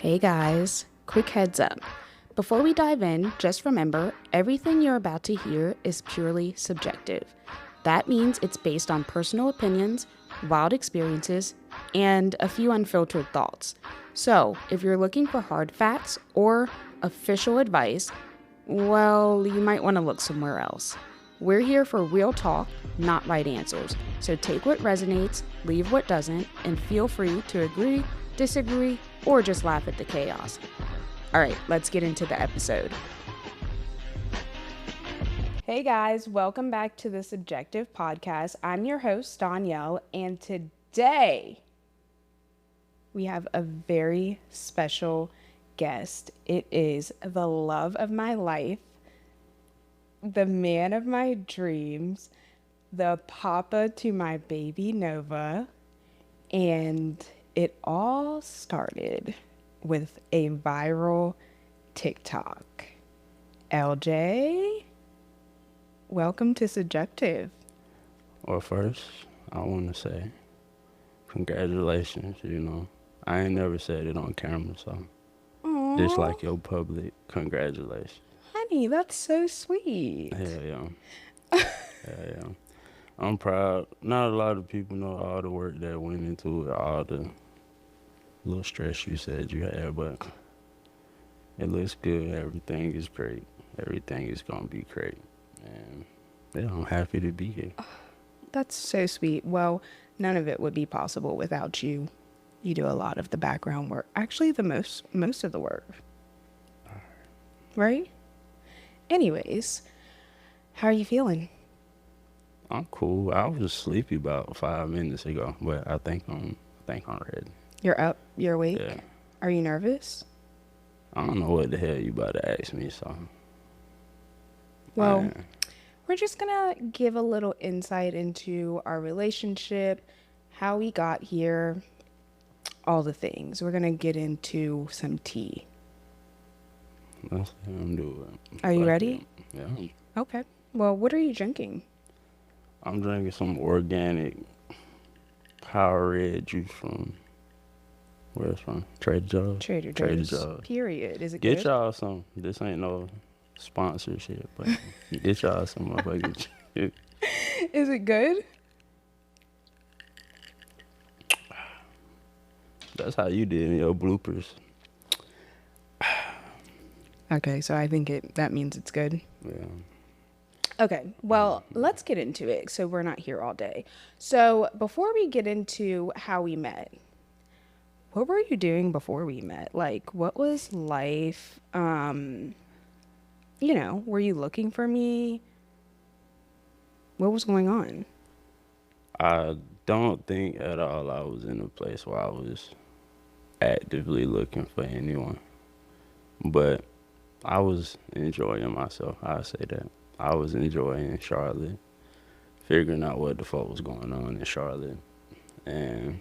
Hey guys, quick heads up. Before we dive in, just remember everything you're about to hear is purely subjective. That means it's based on personal opinions, wild experiences, and a few unfiltered thoughts. So, if you're looking for hard facts or official advice, well, you might want to look somewhere else. We're here for real talk, not right answers. So take what resonates, leave what doesn't, and feel free to agree, disagree, or just laugh at the chaos. All right, let's get into the episode. Hey guys, welcome back to the Subjective Podcast. I'm your host, Donyelle, and today we have a very special guest. It is the love of my life, the man of my dreams, the papa to my baby Nova, and it all started with a viral TikTok. LJ, welcome to Subjective. Well, first, I want to say congratulations, I ain't never said it on camera, so just Aww, like your public congratulations. honey, that's so sweet. Hell yeah. Hell yeah. I'm proud. Not a lot of people know all the work that went into it, all the little stress you said you had, but it looks good. Everything is great. Everything is going to be great. And yeah, I'm happy to be here. That's so sweet. Well, none of it would be possible without you. You do a lot of the background work. Actually, the most of the work. Right? Anyways, how are you feeling? I'm cool. I was sleepy about 5 minutes ago, but I think I'm ready. You're up? You're awake? Yeah. Are you nervous? I don't know what the hell you about to ask me, so. Well, Man, we're just gonna give a little insight into our relationship, how we got here, all the things. We're gonna get into some tea. that's what I'm doing. Are you Fuck ready? it. Yeah. Okay. Well, what are you drinking? I'm drinking some organic Powerade juice from, where it's from? Trader Joe's. Trader Trader Joe's. Joe's. Period. Is it Get good? y'all some. This ain't no sponsorship, but get y'all some motherfucking shit. Is it good? That's how you did in your bloopers. Okay, so I think that means it's good. Yeah. Okay, well, let's get into it so we're not here all day. So, before we get into how we met, what were you doing before we met? Like, what was life? Were you looking for me? What was going on? I don't think at all I was in a place where I was actively looking for anyone. But I was enjoying myself, I say that. I was enjoying Charlotte, figuring out what the fuck was going on in Charlotte. And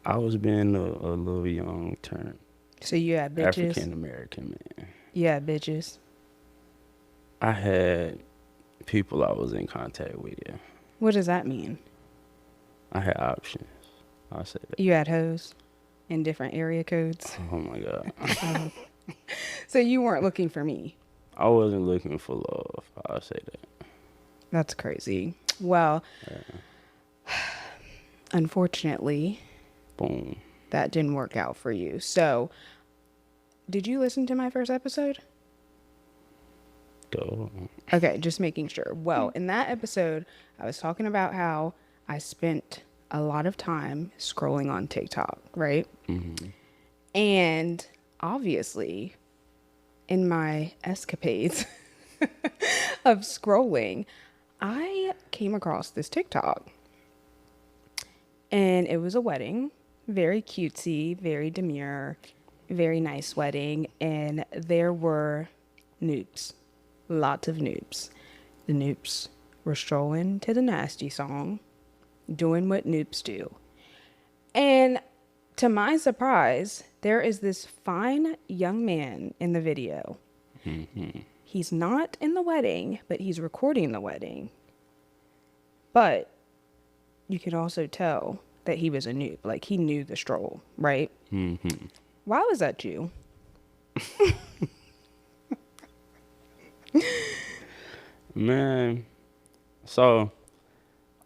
I was being a little young turned So you had bitches? African American man. You had bitches. I had people I was in contact with, yeah. What does that mean? I had options, I say that. You had hoes in different area codes. Oh my God. So you weren't looking for me. I wasn't looking for love, I say that. That's crazy. Well, Yeah. unfortunately, Boom. that didn't work out for you. So, did you listen to my first episode? Go. Okay, just making sure. Well, in that episode, I was talking about how I spent a lot of time scrolling on TikTok, right? Mm-hmm. And obviously, in my escapades of scrolling, I came across this TikTok. And it was a wedding, very cutesy, very demure, very nice wedding. And there were noobs, lots of noobs. The noobs were strolling to the nasty song, doing what noobs do. And to my surprise, there is this fine young man in the video. Mm-hmm. He's not in the wedding, but he's recording the wedding. But you could also tell that he was a noob. Like, he knew the stroll, right? Mm-hmm. Why was that you? Man, so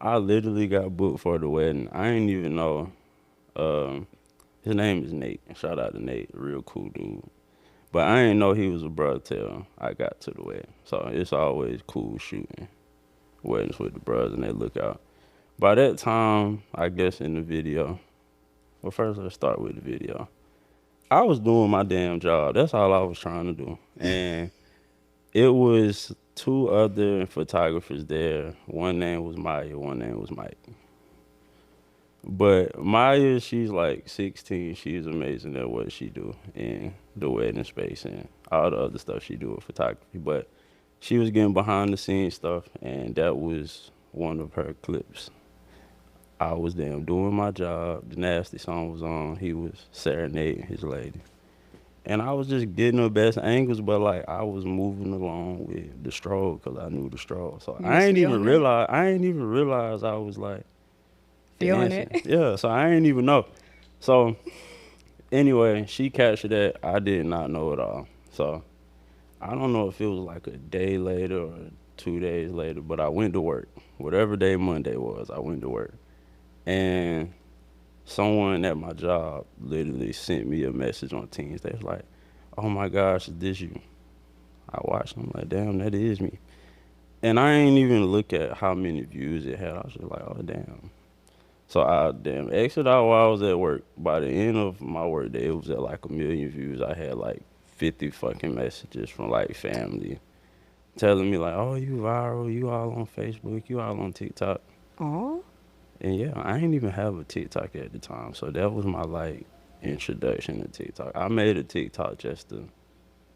I literally got booked for the wedding. I didn't even know. Um, his name is Nate. Shout out to Nate, real cool dude. But I didn't know he was a brother till I got to the wedding. So it's always cool shooting weddings with the brothers and they look out. By that time, I guess in the video. Well, first let's start with the video. I was doing my damn job. That's all I was trying to do. And it was two other photographers there. One name was Maya, one name was Mike. But Maya, she's like 16. She's amazing at what she do in the wedding space and all the other stuff she do with photography. But she was getting behind the scenes stuff, and that was one of her clips. I was damn doing my job. The nasty song was on. He was serenading his lady. And I was just getting the best angles, but like I was moving along with the stroll because I knew the stroll. So You was feeling it? I ain't even realize I was like Feeling dancing. it? Yeah, so I ain't even know. So anyway, she captured that. I did not know it all. So I don't know if it was like a day later or 2 days later, but I went to work. Whatever day Monday was, I went to work. And someone at my job literally sent me a message on Teams. They was like, "Oh my gosh, is this you?" I watched. I'm like, "Damn, that is me." And I ain't even look at how many views it had. I was just like, "Oh damn." So I damn exited out while I was at work. By the end of my work day, it was at like 1 million views. I had like 50 fucking messages from like family telling me like, "Oh, you viral. You all on Facebook. You all on TikTok." Oh, And yeah, I didn't even have a TikTok at the time, so that was my like introduction to TikTok. I made a TikTok just to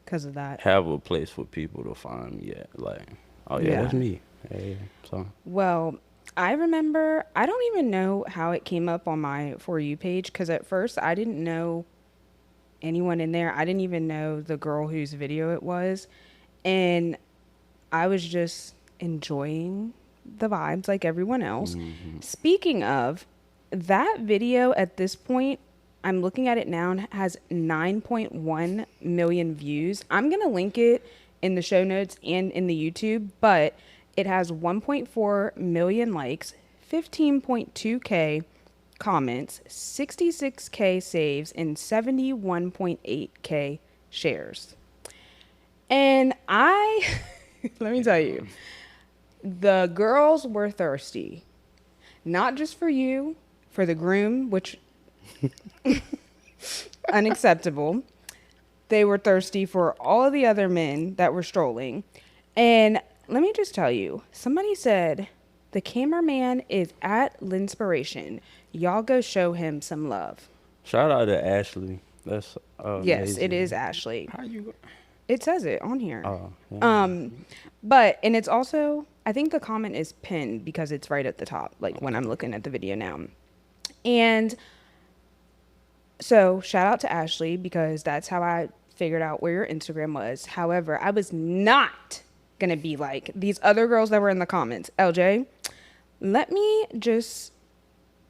because of that. have a place for people to find me at. Like, oh yeah, Yeah. that's me. Hey, so Well, I remember, I don't even know how it came up on my For You page because at first I didn't know anyone in there. I didn't even know the girl whose video it was. And I was just enjoying the vibes like everyone else. Speaking of, that video at this point, I'm looking at it now and has 9.1 million views. I'm going to link it in the show notes and in the YouTube, but it has 1.4 million likes, 15.2K comments, 66K saves, and 71.8K shares. And let me tell you, the girls were thirsty. Not just for you, for the groom, which unacceptable. They were thirsty for all of the other men that were strolling. And let me just tell you, somebody said the cameraman is at Linspiration. Y'all go show him some love. shout out to Ashley. That's Yes, it is amazing. Ashley. How you? It says it on here. Oh, yeah. But, and it's also, I think the comment is pinned because it's right at the top, like when I'm looking at the video now. And so shout out to Ashley because that's how I figured out where your Instagram was. However, I was not going to be like these other girls that were in the comments. LJ, let me just,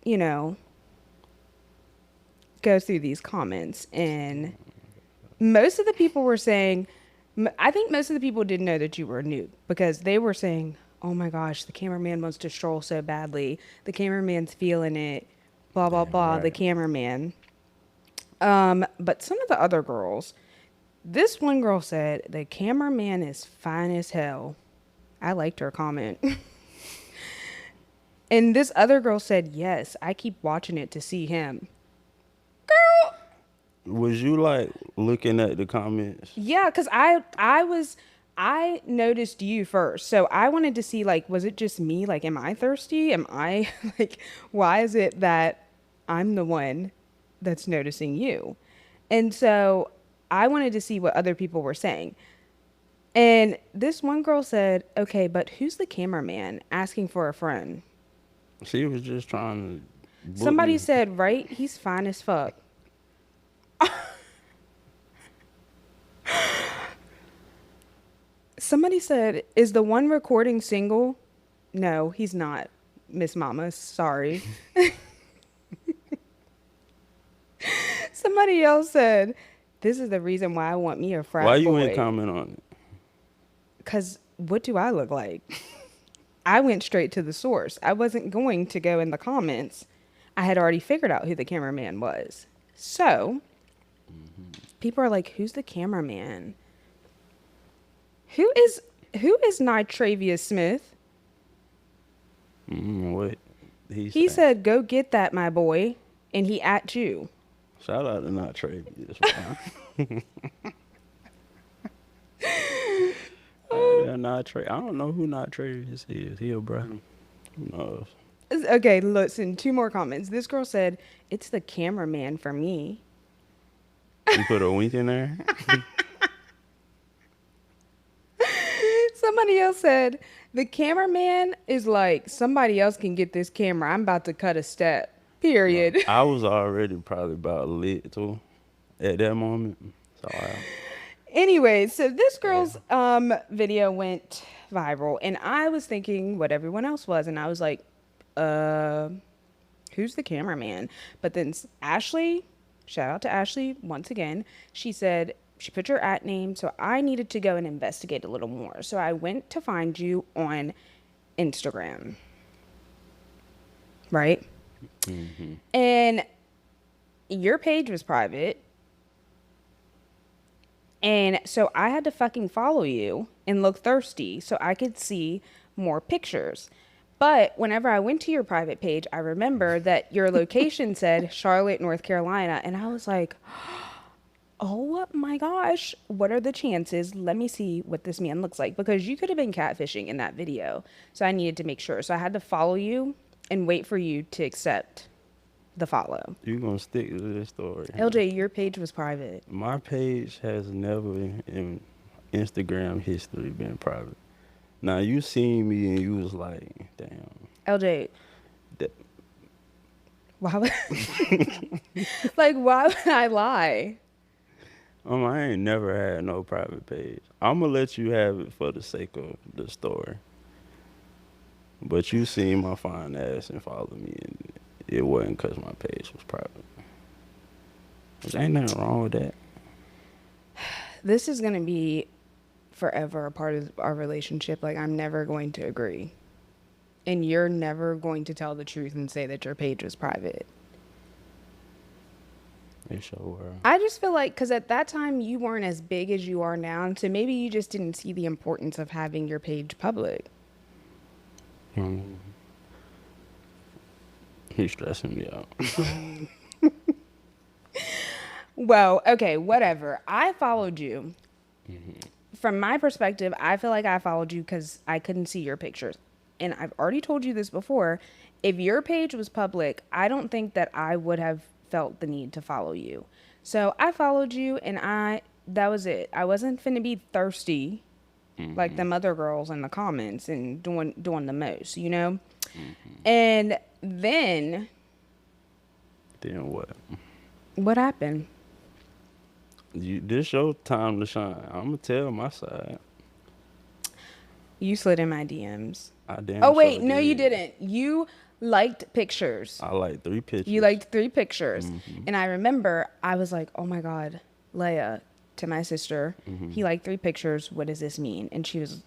you know, go through these comments. And most of the people were saying, I think most of the people didn't know that you were new because they were saying, "Oh my gosh, the cameraman wants to stroll so badly. The cameraman's feeling it, blah, blah, Damn blah, the right. cameraman." But some of the other girls, this one girl said, "The cameraman is fine as hell." I liked her comment. And this other girl said, "Yes, I keep watching it to see him." Girl, Was you like looking at the comments? yeah, because I noticed you first. So I wanted to see, like, was it just me? Like, am I thirsty? Am I like, why is it that I'm the one that's noticing you? And so I wanted to see what other people were saying. And this one girl said, "Okay, but who's the cameraman asking for a friend?" She was just trying to book Somebody me. said, "Right? He's fine as fuck." Somebody said, "Is the one recording single?" No, he's not, Miss Mama. Sorry. Somebody Somebody else said, "This is the reason why I want me a Why frat you ain't boy." comment on it? Cause what do I look like? I went straight to the source. I wasn't going to go in the comments. I had already figured out who the cameraman was. So people are like, "Who's the cameraman? Who is who is Nitravius Smith?" What he He said. said, "Go get that, my boy," and he at you. Shout out to not Travis. Yeah, not Trey. I don't know who not Travis is. He a brother. Who knows? Okay, listen, two more comments. This girl said, "It's the cameraman for me." She put a wink in there. Somebody else said, "The cameraman is like, somebody else can get this camera. I'm about to cut a step." Well, Period. I was already probably about lit too at that moment. So Anyway, so this yeah. girl's video went viral, and I was thinking what everyone else was, and I was like, uh who's the cameraman? But then Ashley, shout out to Ashley once again, she said she put your at name, so I needed to go and investigate a little more. So I went to find you on Instagram, right? Hmm. And your page was private. And so I had to fucking follow you and look thirsty so I could see more pictures. But whenever I went to your private page, I remember that your location said Charlotte, North Carolina. And I was like, oh my gosh, what are the chances? Let me see what this man looks like. Because you could have been catfishing in that video. So I needed to make sure. So I had to follow you and wait for you to accept the follow. You gonna stick to this story? Huh? LJ, your page was private. My page has never in Instagram history been private. Now you seen me and you was like, damn. LJ, That, why would like why would I lie? I ain't never had no private page. I'm gonna let you have it for the sake of the story. But you seen my fine ass and followed me, and it wasn't because my page was private. There ain't nothing wrong with that. This is gonna be forever a part of our relationship. Like I'm never going to agree. And you're never going to tell the truth and say that your page was private. It sure were. I just feel like because at that time you weren't as big as you are now, and so maybe you just didn't see the importance of having your page public. He's stressing me out. Well, okay, whatever. I followed you. From my perspective, I feel like I followed you because I couldn't see your pictures. And I've already told you this before. If your page was public, I don't think that I would have felt the need to follow you. So I followed you, and that was it. I wasn't finna be thirsty like them other girls in the comments and doing the most, you know? And then Then what? what happened? This your time to shine. I'm gonna tell my side. You slid in my DMs. I damn Oh wait, sure no you did. didn't. You liked pictures. I like 3 pictures. You liked 3 pictures. And I remember I was like, "Oh my god, Leia," to my sister. He liked 3 pictures. What does this mean? And she was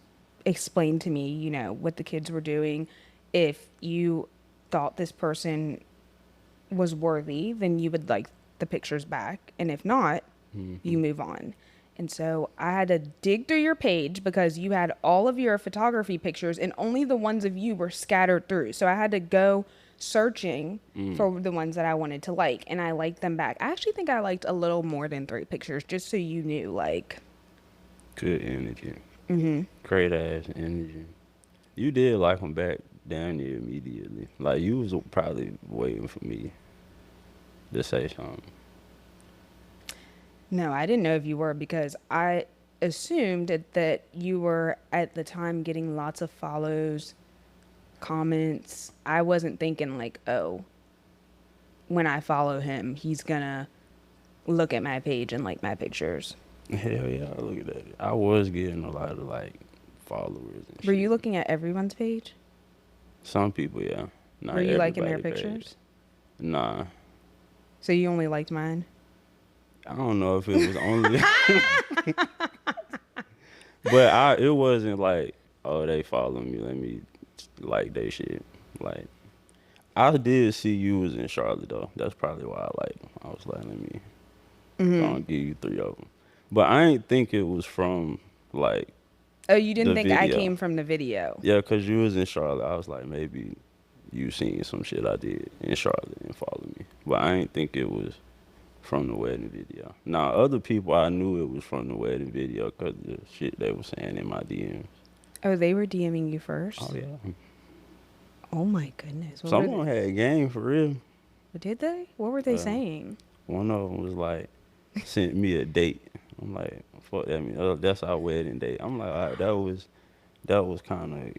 explained to me, you know, what the kids were doing. If you thought this person was worthy, then you would like the pictures back. And if not, you move on. And so I had to dig through your page because you had all of your photography pictures and only the ones of you were scattered through. So I had to go searching for the ones that I wanted to like, and I liked them back. I actually think I liked a little more than 3 pictures, just so you knew, like. Good energy. Great ass energy. You did like them back down there immediately. Like you was probably waiting for me to say something. No, I didn't know if you were because I assumed that you were at the time getting lots of follows, comments. I wasn't thinking like, oh, when I follow him, he's gonna look at my page and like my pictures. Hell yeah, look at that. I was getting a lot of like followers and Were shit. you looking at everyone's page? Some people, yeah. Not Were you liking their everybody pictures? Nah. So you only liked mine? I don't know if it was only, but it wasn't like, oh, they follow me, let me like they shit. Like I did see you was in Charlotte though. That's probably why I liked them. I was like, let me go Hmm. and give you three of them. But I ain't think it was from like Oh, you didn't the think I video. came from the video? Yeah, cause you was in Charlotte. I was like, maybe you seen some shit I did in Charlotte and followed me. But I ain't think it was from the wedding video. Now, other people I knew it was from the wedding video because the shit they were saying in my DMs. Oh, they were DMing you Oh first? yeah, Oh my goodness. What were they? someone had game for real. Did they? What were they Uh, saying? one of them was like, sent me a date. I'm like, fuck that. I mean, that's our wedding date. I'm like, all right, that was kind of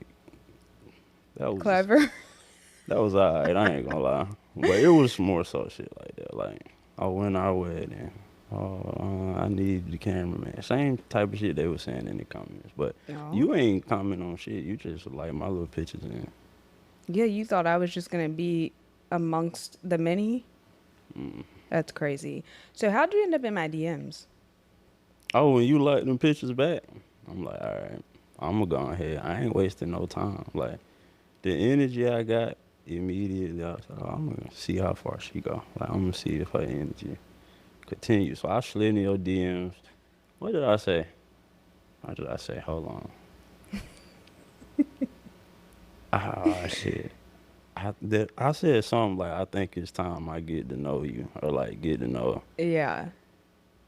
that was Clever. that was alright. I ain't gonna lie, but it was more so shit like that. Like, oh, when our wedding. Oh, I need the cameraman. Same type of shit they were saying in the comments. But No. you ain't comment on shit. You just like my little pictures and Yeah, you thought I was just gonna be amongst the many? mm. That's crazy. So how'd you end up in my DMs? Oh, when you like them pictures back, I'm like, all right, I'm gonna go ahead. I ain't wasting no time. Like the energy I got immediately, I was like, oh, I'm gonna see how far she go. Like I'm gonna see if her energy continue. So I slid in your DMs. What did I say? What did I say? Hold on. Ah, shit. I said something like I think it's time I get to know you or like get to know. Yeah.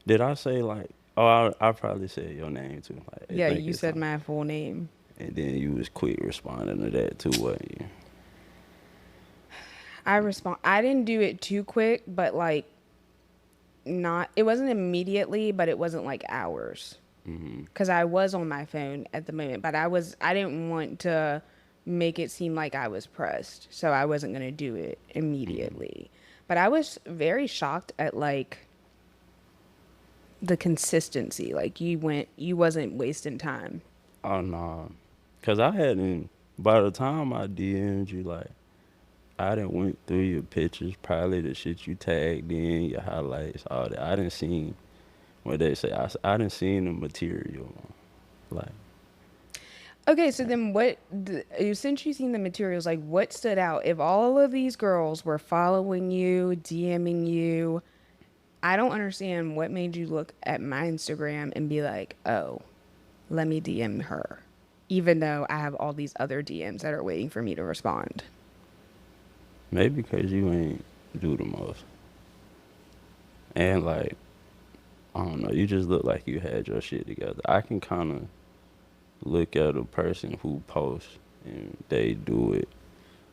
Did I say like? Oh, I probably said your name too. Like I Yeah, think you it's said time. my full name. And then you was quick responding to that too, wasn't you? I didn't do it too quick, but like not it wasn't immediately, but it wasn't like hours. Mhm. Cuz I was on my phone at the moment, but I didn't want to make it seem like I was pressed. So I wasn't going to do it Mhm. immediately. But I was very shocked at like the consistency. Like you wasn't wasting time. Oh no, cause I hadn't. By the time I DM'd you, like I didn't went through your pictures, probably the shit you tagged in, your highlights, all that. I didn't seen what they say. I didn't seen the material. Like Okay, so then since you've seen the materials, like what stood out? If all of these girls were following you, DMing you, I don't understand what made you look at my Instagram and be like, oh, let me DM her, even though I have all these other DMs that are waiting for me to respond. maybe because you ain't do the most, and like I don't know, you just look like you had your shit together. I can kind of look at a person who posts and they do it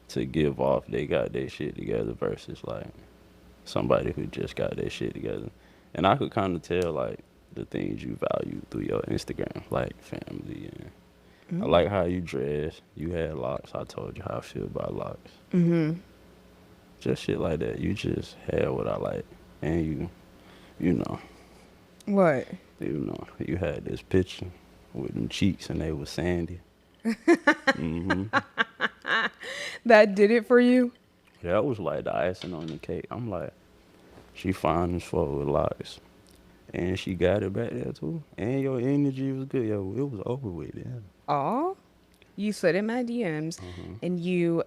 to give off they got their shit together versus like somebody who just got their shit together. And I could kind of tell like the things you value through your Instagram, like family and I Mm. like how you dress. You had locks. I told you how I feel about locks. Mm-hmm. Just shit like that. You just had what I like, and you know, What? you had this picture with them cheeks and they was sandy. Hmm. That did it for you? That was like the icing on the cake. I'm like, she fine as fuck with locks. And she got it back there too. And your energy was good. Yo, it was over with. Yeah. Aw. You slid in my DMs Hmm. and you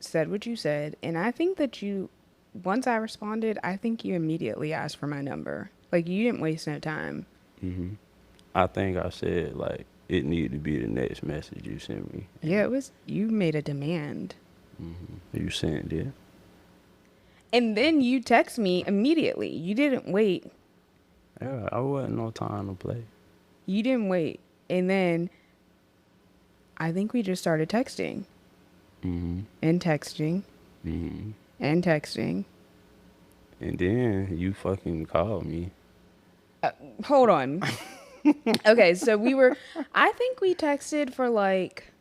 said what you said. And I think that once I responded, I think you immediately asked for my number. Like, you didn't waste no time. Hmm. I think I said like it needed to be the next message you sent me, Yeah, and you made a demand. you sent it. And then you text me immediately. You didn't wait. Yeah, I wasn't no time to play. You didn't wait. And then I think we just started texting Hmm. and texting Hmm. and texting. And then you fucking called me. Hold on. Okay, so I think we texted for like,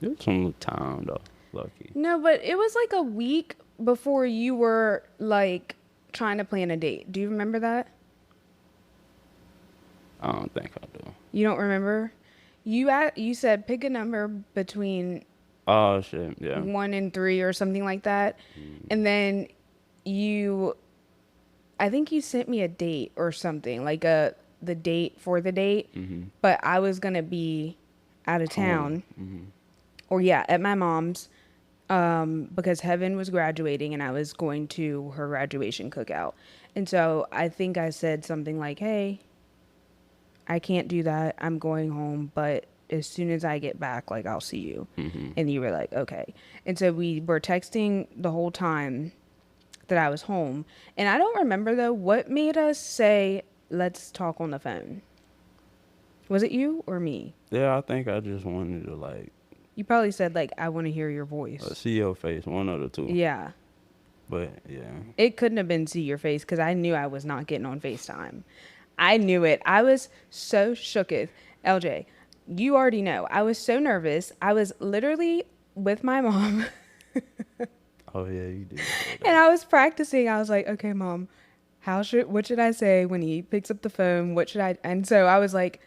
It was some time though, lucky. no, but it was like a week before you were like trying to plan a date. Do you remember that? I don't think I do. You don't remember? You said pick a number between Oh shit, yeah. 1 and 3 or something like that. Mm. And then you I think you sent me a date or something, like the date for the date, Mm-hmm. but I was gonna be out of Home. town, Mm-hmm. or yeah, at my mom's, because Heaven was graduating and I was going to her graduation cookout. And so I think I said something like, "Hey, I can't do that. I'm going home, but as soon as I get back, like I'll see you." Mm-hmm. And you were like, "Okay." And so we were texting the whole time that I was home. And I don't remember though what made us say, "Let's talk on the phone." Was it you or me? Yeah, I think I just wanted to like You probably said like, "I want to hear your voice." see your face, one of the two. Yeah. But yeah, It couldn't have been see your face because I knew I was not getting on FaceTime. I knew it. I was so shooketh. LJ, you already know. I was so nervous. I was literally with my mom oh yeah, you did say and that. I was practicing. I was like, "Okay, mom, what should I say when he picks up the phone? What should I?" And so I was like,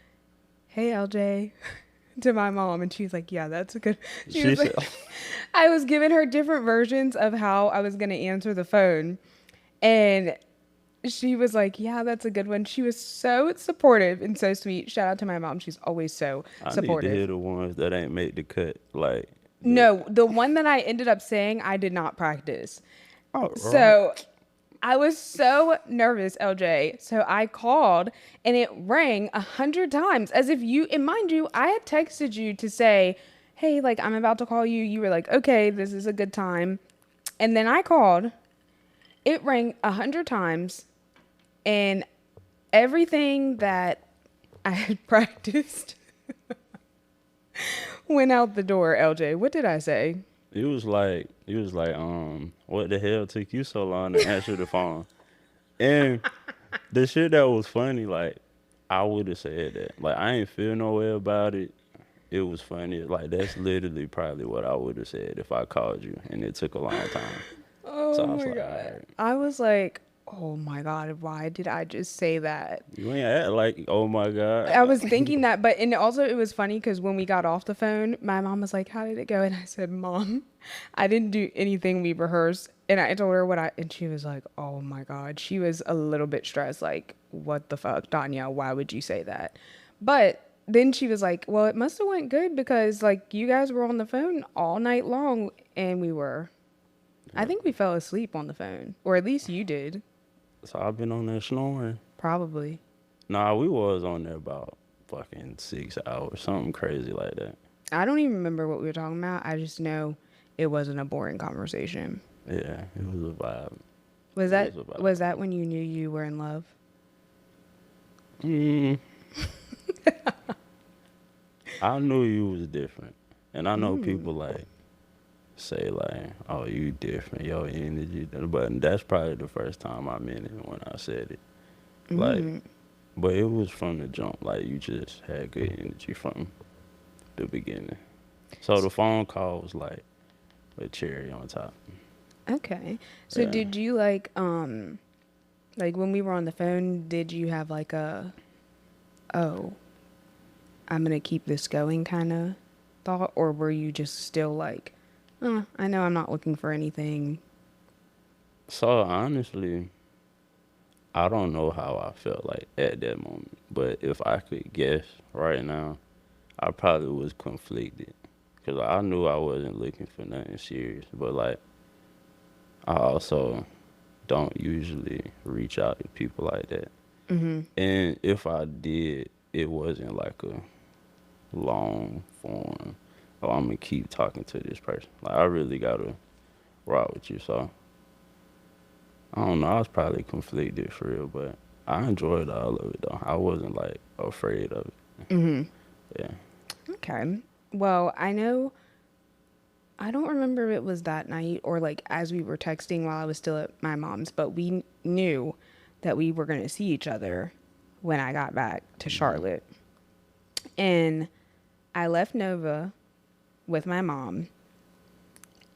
"Hey, LJ," to my mom, and she was like, "Yeah, that's a good." She She was said, like, I was giving her different versions of how I was going to answer the phone. And she was like, "Yeah, that's a good one." She was so supportive and so sweet. Shout out to my mom. She's always so "I need to supportive. hear the ones that ain't make the cut." Like the No, the one that I ended up saying, I did not practice. oh right. So I was so nervous, LJ. So I called and it rang 100 times as if you, and mind you, I had texted you to say, "Hey, like I'm about to call you." You were like, "Okay, this is a good time." And then I called. It rang 100 times, and everything that I had practiced went out the door, LJ. What did I say? what the hell took you so long to answer the phone? And the shit that was funny, like I would have said that. Like I ain't feel no way about it. It was funny. Like that's literally probably what I would have said if I called you and it took a long time. So Oh I was my like, all God. right. I was like, "Oh my God, why did I just say that?" You ain't act like, oh my God. I was thinking that, but and also it was funny because when we got off the phone, my mom was like, "How did it go?" And I said, "Mom, I didn't do anything we rehearsed." And I told her and she was like, "Oh my God." She was a little bit stressed, like, "What the fuck, Donyelle? Why would you say that?" But then she was like, "Well, it must have went good because like you guys were on the phone all night long and we were." I Yeah. think we fell asleep on the phone, or at least you did, So I've been on there snoring. probably. Nah, we was on there about fucking 6 hours, something crazy like that. I don't even remember what we were talking about. I just know it wasn't a boring conversation. Yeah, it was a vibe. Was It that was a vibe. was that when you knew you were in love? Mm, I knew you was different, and I know people like say like, "Oh, you different, your energy," but that's probably the first time I meant it when I said it. Like, but it was from the jump. Like you just had good energy from the beginning. So the phone call was like a cherry on top. Okay. So Yeah. did you like when we were on the phone, did you have like a, "Oh, I'm gonna keep this going" kind of thought, or were you just still like, I know I'm not looking for anything. So honestly, I don't know how I felt like at that moment, but if I could guess right now, I probably was conflicted because I knew I wasn't looking for nothing serious, but like I also don't usually reach out to people like that. And if I did, it wasn't like a long form. Oh, I'm gonna keep talking to this person. Like I really gotta rock with you. So I don't know. I was probably conflicted for real, but I enjoyed all of it though. I wasn't like afraid of it. Yeah. Okay. Well, I don't remember if it was that night or like as we were texting while I was still at my mom's, but we knew that we were going to see each other when I got back to Charlotte. And I left Nova with my mom.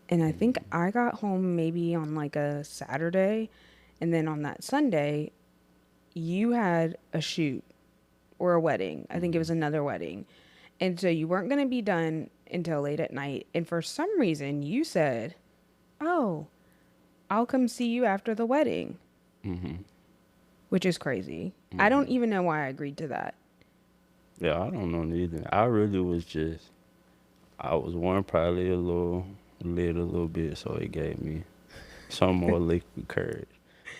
And I think I got home maybe on like a Saturday. And then on that Sunday, you had a shoot or a wedding. I think it was another wedding. And so you weren't going to be done until late at night. And for some reason, you said, "Oh, I'll come see you after the wedding." which is crazy. I don't Hmm. even know why I agreed to that. Yeah, I don't know neither. I really was just, I was one probably a little lit a little bit, so it gave me some more liquid courage.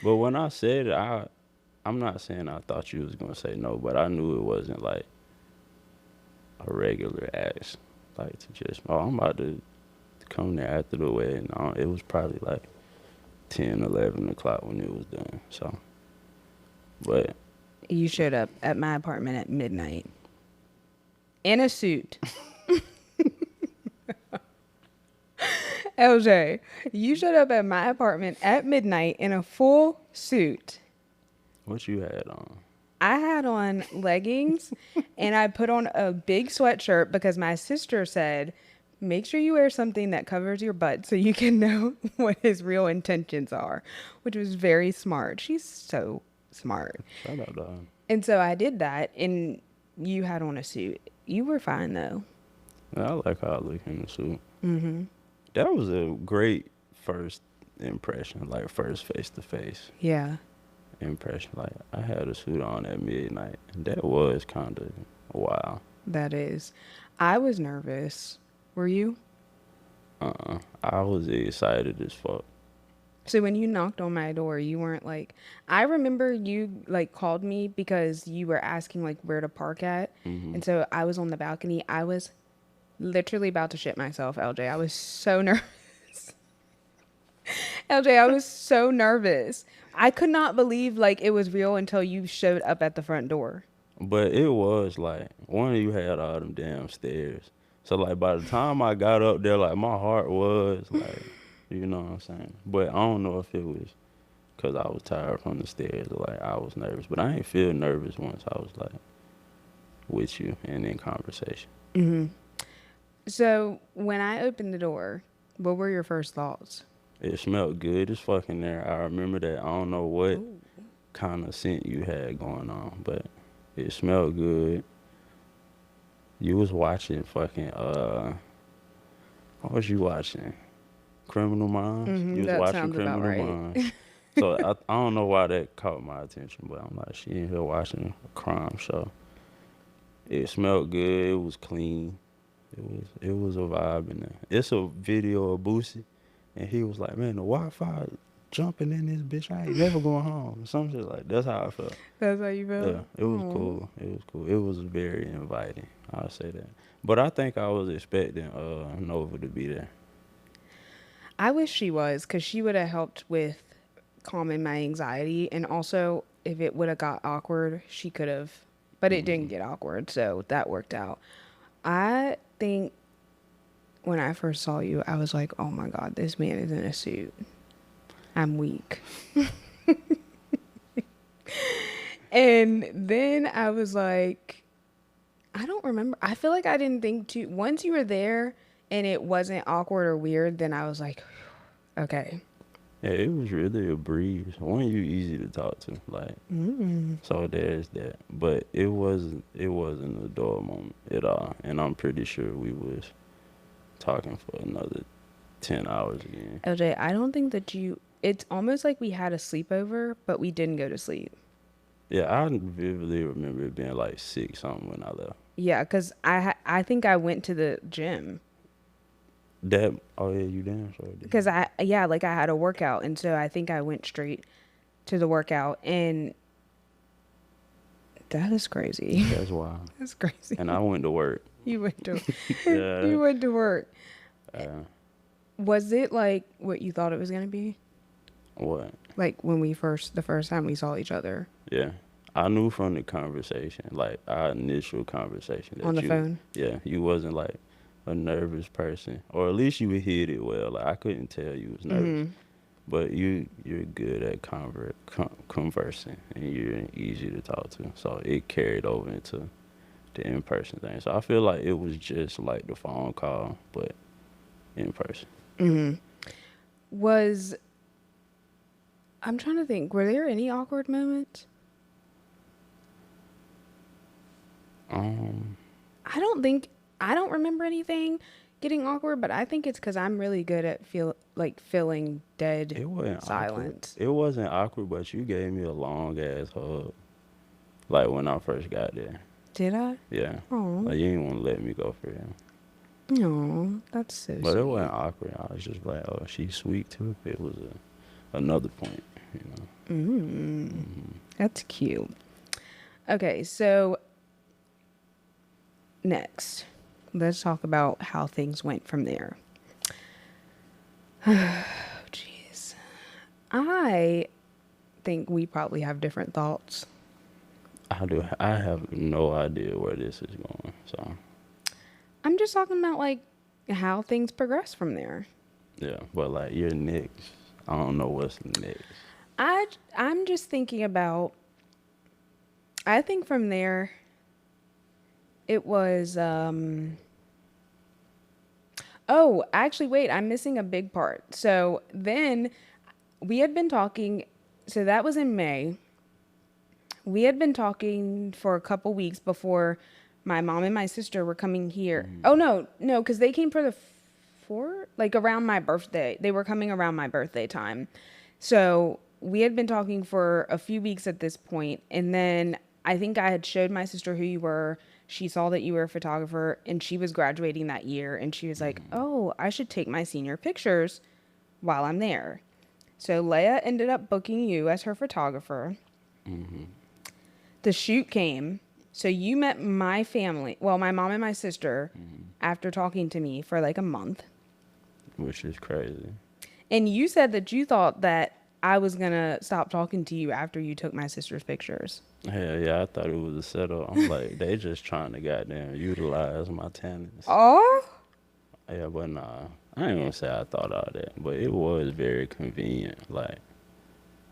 But when I said it, I'm not saying I thought you was gonna say no, but I knew it wasn't like a regular ask, like to just oh I'm about to come there after the wedding. It was probably like 10, 11 o'clock when it was done. So, but You showed up at my apartment at midnight in a suit. LJ, you showed up at my apartment at midnight in a full suit. what you had on? I had on leggings and I put on a big sweatshirt because my sister said, make sure you wear something that covers your butt so you can know what his real intentions are, which was very smart. She's so smart. Shout out, dog. And so I did that, and you had on a suit. You were fine though. I like how I look in the suit. Mm-hmm. That was a great first impression, like first face to face Yeah, impression. Like I had a suit on at midnight, and that was kind of wow. that is. I was nervous. Were you? I was excited as fuck. So when you knocked on my door, you weren't like, I remember you like called me because you were asking like where to park at. Hmm. And so I was on the balcony. I was literally about to shit myself, LJ. I was so nervous. LJ, I was so nervous. I could not believe like it was real until you showed up at the front door. But it was like one of you had all them damn stairs. So like by the time I got up there, like my heart was like, you know what I'm saying. But I don't know if it was because I was tired from the stairs or like I was nervous. But I ain't feel nervous once I was like with you and in conversation. Hmm. So when I opened the door, what were your first thoughts? It smelled good as fucking there. I remember that. I don't know what Ooh. kind of scent you had going on, but it smelled good. You was watching fucking what was you watching? Criminal Minds. You Hmm, was that watching sounds about Criminal right. Minds. So I don't know why that caught my attention, but I'm like, she in here watching a crime show. It smelled good. It was clean. It was a vibe in there. It's a video of Boosie, and he was like, man, the Wi-Fi jumping in this bitch. I ain't never going home. Some shit like that's how I felt. That's how you Yeah, felt? it was Oh. cool. It was cool. It was very inviting. I'll say that. But I think I was expecting Nova to be there. I wish she was because she would have helped with calming my anxiety. And also, if it would have got awkward, she could have, but it didn't Mm. get awkward. So that worked out. I think when I first saw you, I was like, oh my God, this man is in a suit. I'm weak. And then I was like, I don't remember. I feel like I didn't think too. Once you were there and it wasn't awkward or weird, then I was like, okay. Yeah, it was really a breeze. One you easy to talk to, like Mm. so there's that. But it wasn't a dull moment at all. And I'm pretty sure we was talking for another 10 hours again. LJ, I don't think that you. It's almost like we had a sleepover, but we didn't go to sleep. Yeah, I vividly remember it being like 6 something when I left. Yeah, because I think I went to the gym That oh yeah, you damn sure did. because like I had a workout, and so I think I went straight to the workout, and that is crazy. That's wild. That's crazy. And I went to work. You went to Yeah. you went to work. Uh, Was it like what you thought it was gonna be? what? Like when the first time we saw each other Yeah. I knew from the conversation, like our initial conversation, that on the you, phone? yeah, you wasn't like a nervous person, or at least you hid it well. Like I couldn't tell you was nervous, Hmm. but you're good at conversing, and you're easy to talk to. So it carried over into the in person thing. So I feel like it was just like the phone call, but in person. Hmm. Was I'm trying to think. Were there any awkward moments? Um, I don't think I don't remember anything getting awkward, but I think it's because I'm really good at like feeling dead It wasn't awkward. silence. It wasn't awkward, but you gave me a long ass hug. Like when I first got there. Did I? Yeah. Oh, Like you didn't want to let me go for him. no, that's so But it wasn't sweet. awkward. I was just like, oh, she's sweet too. It was another point, you know. That's cute. Okay, so next, let's talk about how things went from there. Jeez. I think we probably have different thoughts. I do. I have no idea where this is going. So I'm just talking about like how things progress from there. yeah, but like you're next. I don't know what's next. I'm just thinking about I think from there it was oh, actually wait, I'm missing a big part. So then we had been talking, so that was in May. We had been talking for a couple weeks before my mom and my sister were coming here. Oh no, because they came for the like around my birthday. They were coming around my birthday time. So we had been talking for a few weeks at this point, and then I think I had showed my sister who you were. She saw that you were a photographer, and she was graduating that year, and she was like, "Oh, I should take my senior pictures while I'm there." So Leia ended up booking you as her photographer. The shoot came. So you met my family, well, my mom and my sister, after talking to me for like a month. Which is crazy. And you said that you thought that I was going to stop talking to you after you took my sister's pictures. Hell yeah, I thought it was a setup. I'm like, they just trying to goddamn utilize my talents. Oh? Yeah, but nah, I ain't gonna say I thought all that, but it was very convenient. Like,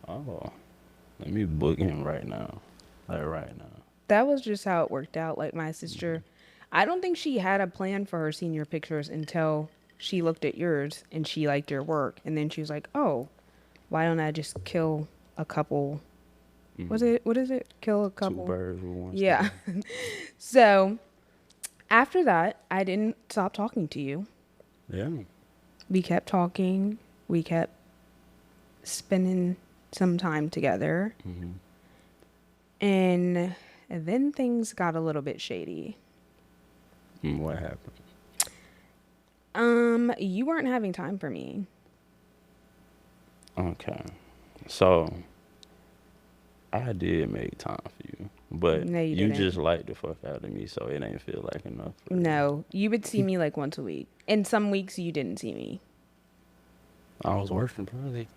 oh, let me book him right now, like right now. That was just how it worked out. Like my sister, I don't think she had a plan for her senior pictures until she looked at yours and she liked your work. And then she was like, oh, why don't I just kill a couple? Was it, what is it? Kill a Two couple? birds with one Yeah. stone. So after that, I didn't stop talking to you. Yeah. We kept talking. We kept spending some time together. And then things got a little bit shady. What happened? You weren't having time for me. Okay, so I did make time for you, but No, you you didn't. just like the fuck out of me, so it ain't feel like enough. For you. No, you would see me like once a week. And some weeks you didn't see me. I was working probably.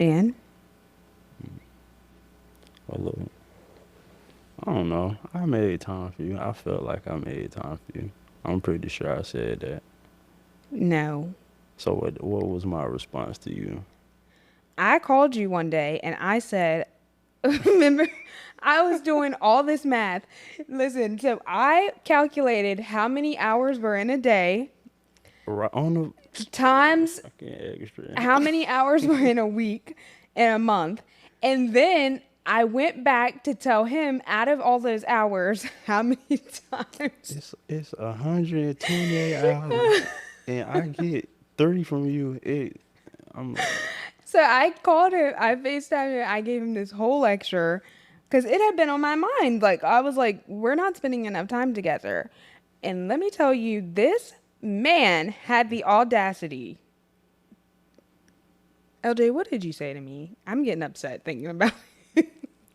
And Well, look, I don't know. I made time for you. I felt like I made time for you. I'm pretty sure I said that. no. So what was my response to you? I called you one day and I said, remember, I was doing all this math. Listen, so I calculated how many hours were in a day Right on the times fucking extra. how many hours were in a week and a month. And then I went back to tell him out of all those hours, how many times. It's 128 hours, and I get 30 from you. I'm like, So I called him, I FaceTimed him, I gave him this whole lecture because it had been on my mind. Like, I was like, we're not spending enough time together. And let me tell you, this man had the audacity. LJ, what did you say to me? I'm getting upset thinking about it.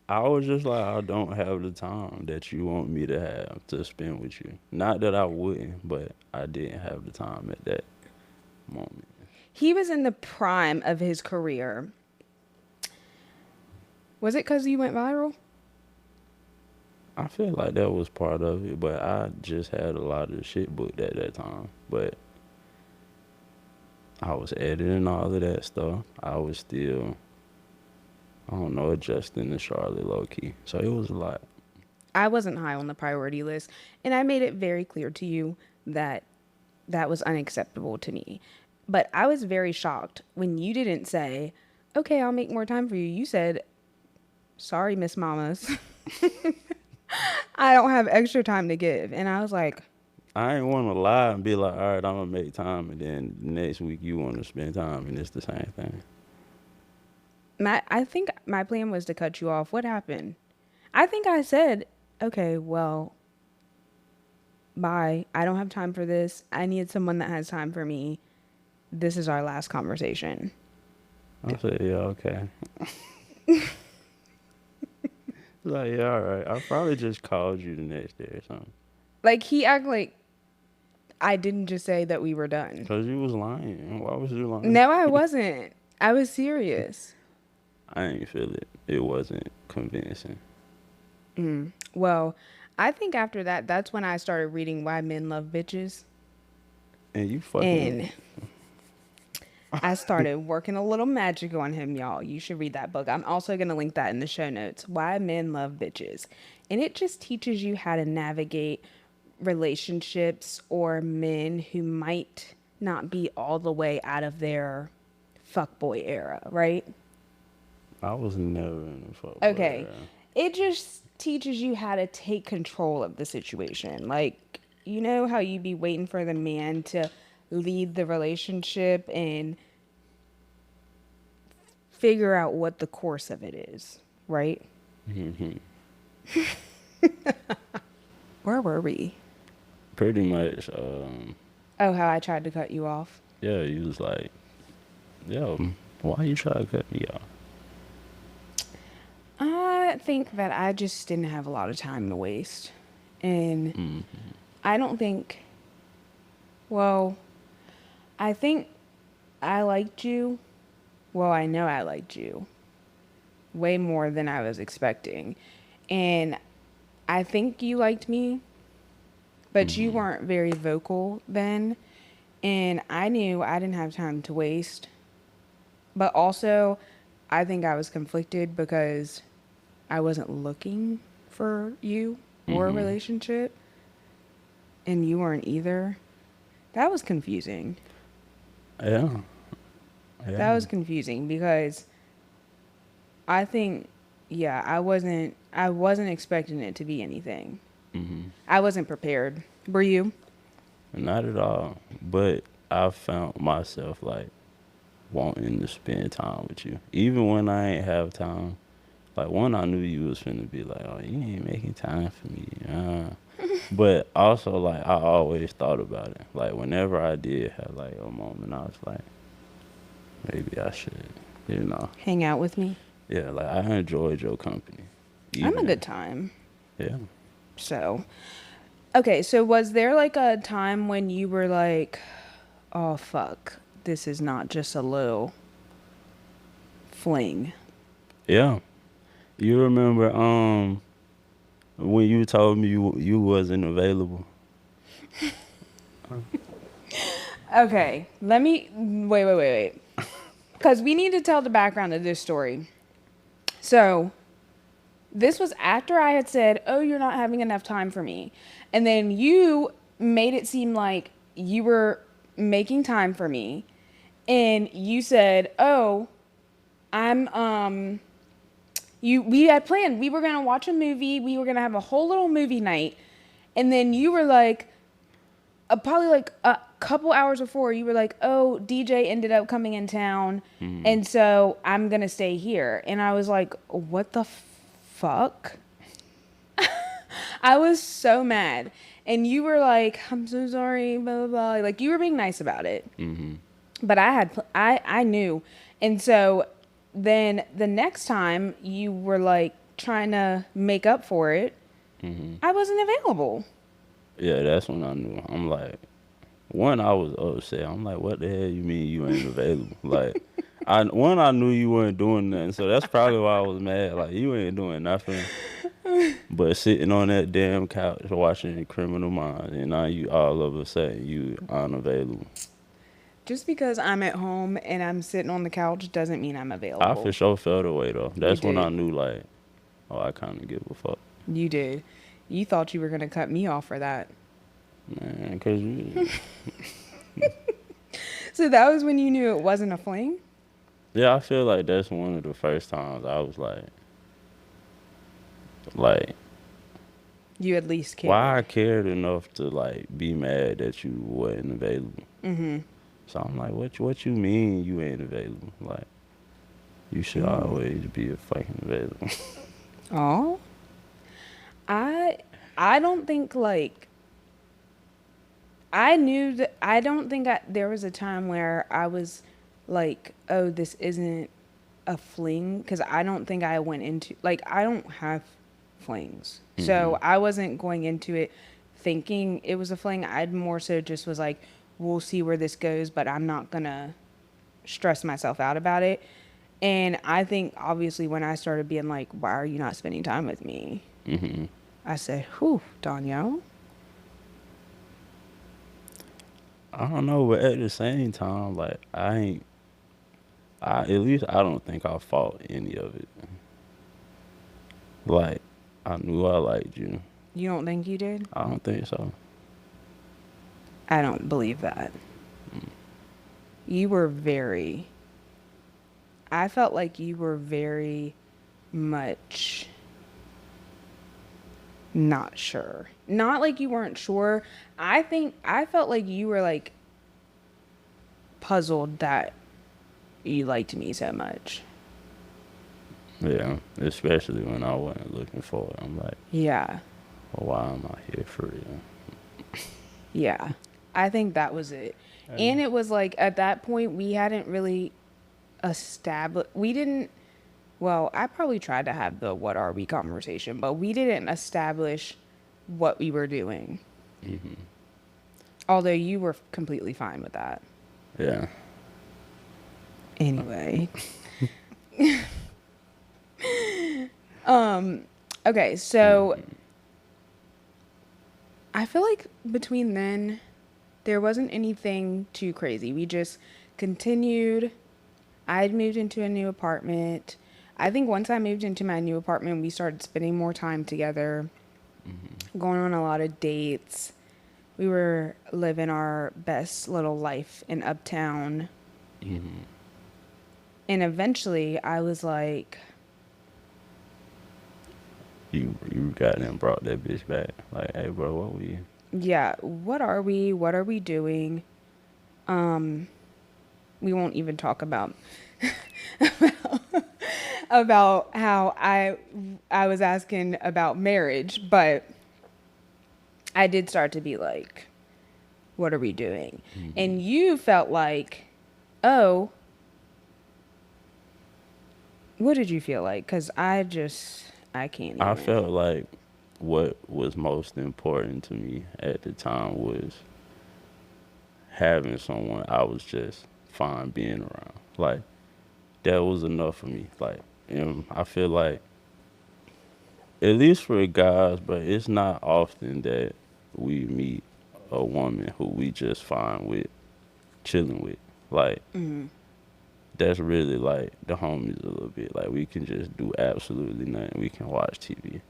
I was just like, I don't have the time that you want me to have to spend with you. Not that I wouldn't, but I didn't have the time at that moment. He was in the prime of his career. Was it because you went viral? I feel like that was part of it, but I just had a lot of shit booked at that time. But I was editing all of that stuff. I was still, I don't know, adjusting to Charlotte low key. So it was a lot. I wasn't high on the priority list, and I made it very clear to you that that was unacceptable to me. But I was very shocked when you didn't say, okay, I'll make more time for you. You said, sorry, Miss Mamas. I don't have extra time to give. And I was like, I ain't want to lie and be like, all right, I'm gonna make time, and then next week you want to spend time, and it's the same thing. I think my plan was to cut you off. What happened? I think I said, okay, well, bye. I don't have time for this. I need someone that has time for me. This is our last conversation. I said, yeah, okay. Like, yeah, all right. I probably just called you the next day or something. Like, he act like I didn't just say that we were done. Cause you was lying. Why was you lying? No, I wasn't. I was serious. I ain't feel it. It wasn't convincing. Well, I think after that, that's when I started reading Why Men Love Bitches. And you fucking. And I started working a little magic on him, y'all. You should read that book. I'm also going to link that in the show notes. Why Men Love Bitches. And it just teaches you how to navigate relationships or men who might not be all the way out of their fuckboy era, right? I was never in a fuck boy Okay. era. It just teaches you how to take control of the situation. Like, you know how you be waiting for the man to lead the relationship and figure out what the course of it is, right? Where were we? Pretty much. Oh, how I tried to cut you off. Yeah, you was like, yo, why you try to cut me off? I think that I just didn't have a lot of time to waste. And I don't think, well, I think I liked you. Well, I know I liked you way more than I was expecting. And I think you liked me, but you weren't very vocal then. And I knew I didn't have time to waste. But also, I think I was conflicted because I wasn't looking for you or a relationship. And you weren't either. That was confusing. Yeah. That was confusing because I think, yeah, I wasn't expecting it to be anything. I wasn't prepared. Were you? Not at all. But I found myself like wanting to spend time with you. Even when I ain't have time. Like one I knew you was finna be like, oh, you ain't making time for me. But also like I always thought about it. Like whenever I did have like a moment I was like, maybe I should, you know. Hang out with me? Yeah, like I enjoyed your company. I'm a good time. Yeah. So, okay, so was there like a time when you were like, oh fuck, this is not just a little fling? Yeah. You remember when you told me you wasn't available? Okay, let me wait. Because we need to tell the background of this story. So, this was after I had said, oh, you're not having enough time for me. And then you made it seem like you were making time for me. And you said, oh, we had planned, we were going to watch a movie. We were going to have a whole little movie night. And then you were like, probably like a couple hours before, you were like, oh, DJ ended up coming in town. And so I'm going to stay here. And I was like, what the fuck? I was so mad. And you were like, I'm so sorry, blah, blah, blah. Like, you were being nice about it. But I knew. And so then the next time you were like trying to make up for it, I wasn't available. Yeah, that's when I knew. I'm like, one, I was upset. I'm like, what the hell you mean you ain't available? Like, I knew you weren't doing nothing, so that's probably why I was mad. Like, you ain't doing nothing but sitting on that damn couch watching Criminal Minds, and now you all of a sudden you unavailable. Just because I'm at home and I'm sitting on the couch doesn't mean I'm I available. for sure felt away though. That's when I did. knew like, oh, I kind of give a fuck, You did. You thought you were going to cut me off for that. man. Cause you, So that was when you knew it wasn't a fling? yeah, I feel like that's one of the first times I was like, You at least Why I cared. cared enough to like be mad that you wasn't available. Mm-hmm. So I'm like, what you mean you ain't available? Like, you should Oh. always be fucking available. Oh. I I don't think like I knew that I don't think there was a time where I was like, oh, this isn't a fling because I don't think I went into like I don't have flings. Hmm. So I wasn't going into it thinking it was a fling. I'd more so just was like, we'll see where this goes, but I'm not gonna stress myself out about it. And I think obviously when I started being like, why are you not spending time with me? Hmm. I said, whew, Donyelle. I don't know, but at the same time, like I ain't. At least I don't think I fought any of it. Like I knew I liked you. You don't think you did? I don't think so. I don't believe that. You were very, I felt like you were very much not sure. Not like you weren't sure. I think I felt like you were like puzzled that you liked me so much. Yeah, especially when I wasn't looking for it. I'm like, Yeah. well, why am I here for real? Yeah. I think that was it. And And it was like at that point we hadn't really established we didn't well, I probably tried to have the what are we conversation, but we didn't establish what we were doing. hmm. Although you were completely fine with that. Yeah. Anyway. Okay, so Hmm. I feel like between then there wasn't anything too crazy. We just continued. I'd moved into a new apartment. I think once I moved into my new apartment, we started spending more time together, Hmm. going on a lot of dates. We were living our best little life in Uptown. Hmm. And eventually I was like, You got and brought that bitch back. Like, hey, bro, what we? yeah, what are we? What are we doing? We won't even talk about how I was asking about marriage, but I did start to be like, what are we doing? Hmm. And you felt like, oh, what did you feel like? Because I can't I even. felt like what was most important to me at the time was having someone I was just fine being around. Like that was enough for me. Like, I feel like at least for guys, but it's not often that we meet a woman who we just fine with chilling with. Like Mm, that's really like the homies a little bit. Like we can just do absolutely nothing. We can watch TV.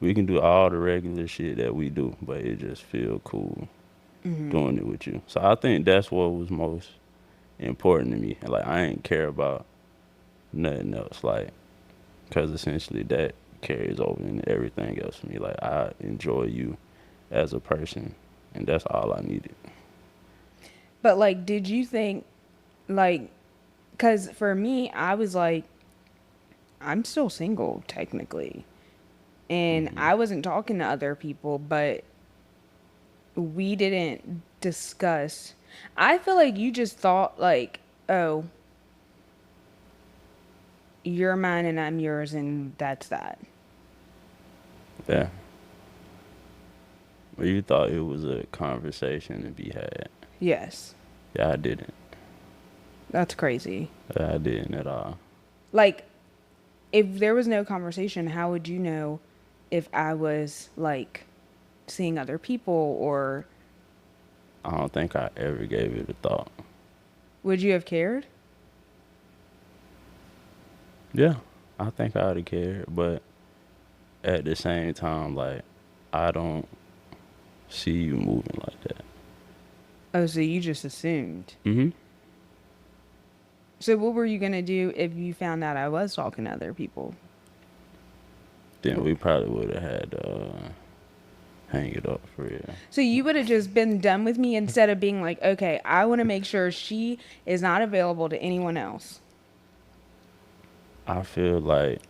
We can do all the regular shit that we do, but it just feel cool mm. doing it with you. So I think that's what was most important to me. And like I ain't care about nothing else. Like because essentially that carries over into everything else for me. Like I enjoy you as a person, and that's all I needed. But like, did you think, like, because for me, I was like, I'm still single, technically. And Hmm. I wasn't talking to other people, but we didn't discuss. I feel like you just thought, like, oh, you're mine and I'm yours, and that's that. Yeah. But you thought it was a conversation to be had. Yes, Yeah, I didn't. that's crazy. I didn't at all. Like, if there was no conversation, how would you know if I was, like, seeing other people, or I don't think I ever gave it a thought. would you have cared? Yeah, I think I'd have cared, but at the same time, like, I don't see you moving like that. Oh, so you just assumed. Hmm. So, what were you going to do if you found out I was talking to other people? Then Wh- we probably would have had hang it up for real. So you would have just been done with me instead of being like, okay, I want to make sure she is not available to anyone else. I feel like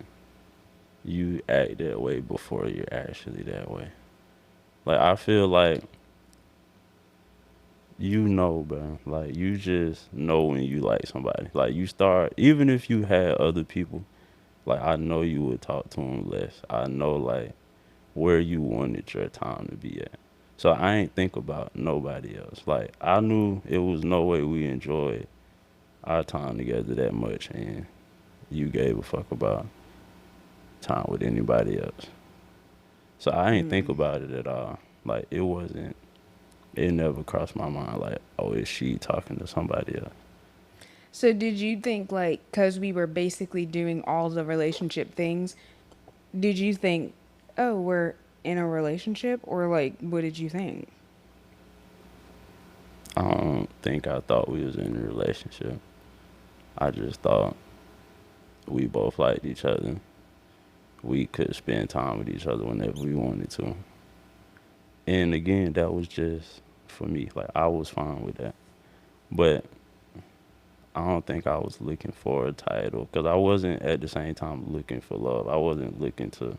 you act that way before you're actually that way. Like I feel like you know, bro. Like you just know when you like somebody. Like you start, even if you had other people. Like I know you would talk to them less. I know like where you wanted your time to be at. So I ain't think about nobody else. Like I knew it was no way we enjoyed our time together that much, and you gave a fuck about time with anybody else. So I ain't think about it at all. Like it wasn't. It never crossed my mind like, oh, is she talking to somebody else? So did you think like, because we were basically doing all the relationship things, did you think, oh, we're in a relationship, or like, what did you think? I don't think I thought we was in a relationship. I just thought we both liked each other. We could spend time with each other whenever we wanted to. And again, that was just for me. Like I was fine with that. But I don't think I was looking for a title because I wasn't at the same time looking for love. I wasn't looking to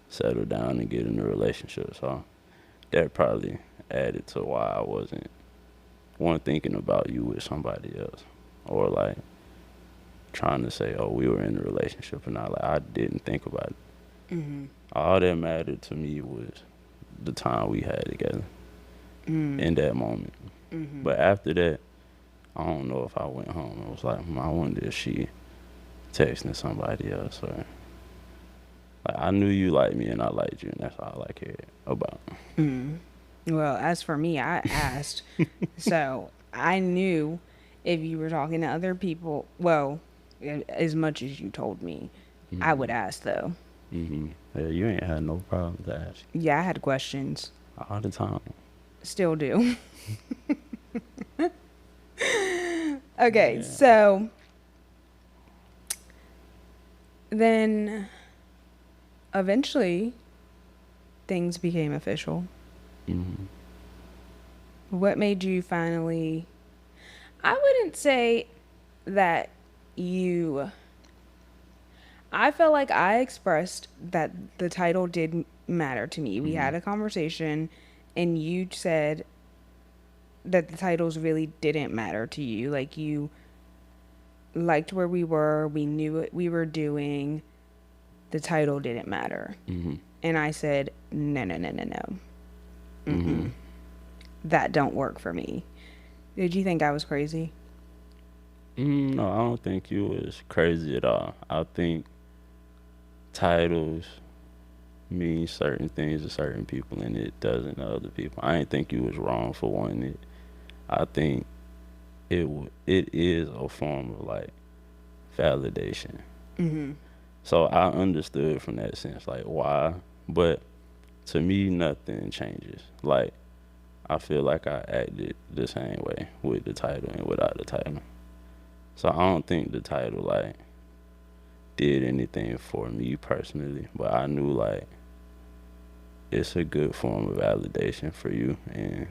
settle down and get in a relationship. So that probably added to why I wasn't one thinking about you with somebody else or like trying to say, oh, we were in a relationship or not. Like I didn't think about it. Mm-hmm. All that mattered to me was the time we had together in that moment. Mm-hmm. But after that, I don't know if I went home and was like, I wonder if she texting somebody else or like I knew you liked me and I liked you and that's all I cared about. Well, as for me, I asked. So I knew if you were talking to other people, well, as much as you told me, I would ask though. Yeah, you ain't had no problem to ask Yeah, I had questions. all the time. Still do. Okay, Yeah. so then eventually things became official. hmm What made you finally? I wouldn't say that you. I felt like I expressed that the title did matter to me. We hmm had a conversation, and you said that the titles really didn't matter to you. Like, you liked where we were, we knew what we were doing, the title didn't matter. hmm And I said, no, no, no, no, no. hmm That don't work for me. Did you think I was crazy? No, I don't think you was crazy at all. I think titles mean certain things to certain people and it doesn't to other people. I ain't think you was wrong for wanting it. I think it is a form of like validation. Mm-hmm. So I understood from that sense like why, but to me nothing changes. Like I feel like I acted the same way with the title and without the title. So I don't think the title like did anything for me personally, but I knew like it's a good form of validation for you and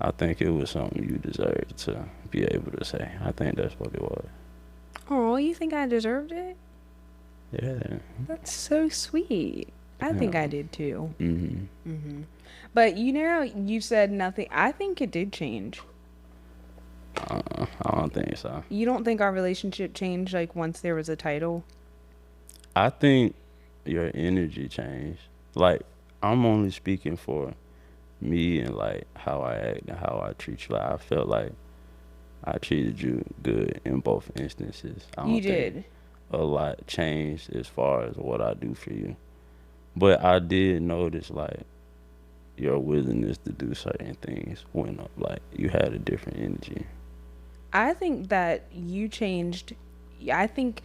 I think it was something you deserved to be able to say. I think that's what it was. Oh, you think I deserved it? Yeah. That's so sweet. I think I Yeah. did too. Mhm. But you know, you said nothing. I think it did change. I don't think so. You don't think our relationship changed like once there was a title? I think your energy changed. Like I'm only speaking for me and like how I act and how I treat you. Like I felt like I treated you good in both instances. I You don't think did. a lot changed as far as what I do for you. But I did notice like your willingness to do certain things went up. Like you had a different energy. I think that you changed. I think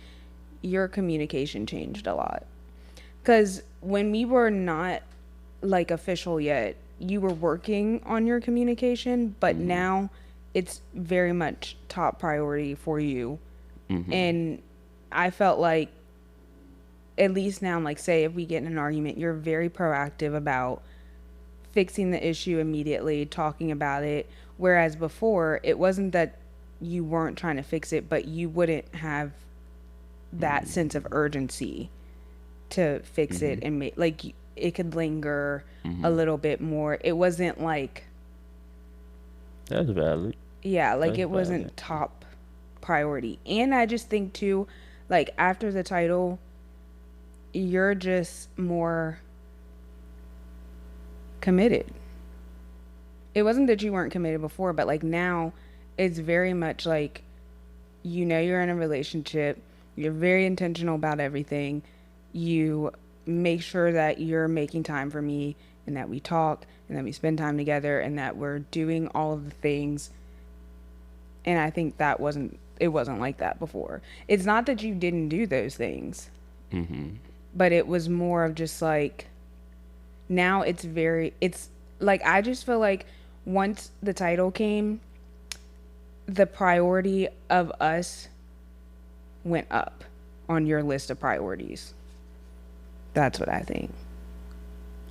your communication changed a lot. Because when we were not like official yet, you were working on your communication, but Mhm. now it's very much top priority for you. Mhm. And I felt like, at least now, like, say if we get in an argument, you're very proactive about fixing the issue immediately, talking about it. Whereas before, it wasn't that you weren't trying to fix it, but you wouldn't have that sense of urgency to fix it Mhm. and make like it could linger a Mhm. little bit more. It wasn't like, That's valid. yeah, like That's it valid. wasn't top priority. And I just think too, like after the title, you're just more committed. It wasn't that you weren't committed before, but like now it's very much like you're in a relationship, you're very intentional about everything. You make sure that you're making time for me and that we talk and that we spend time together and that we're doing all of the things. And I think that wasn't like that before. It's not that you didn't do those things, Mhm. but it was more of just like now it's like I just feel like once the title came, the priority of us went up on your list of priorities. That's what I think.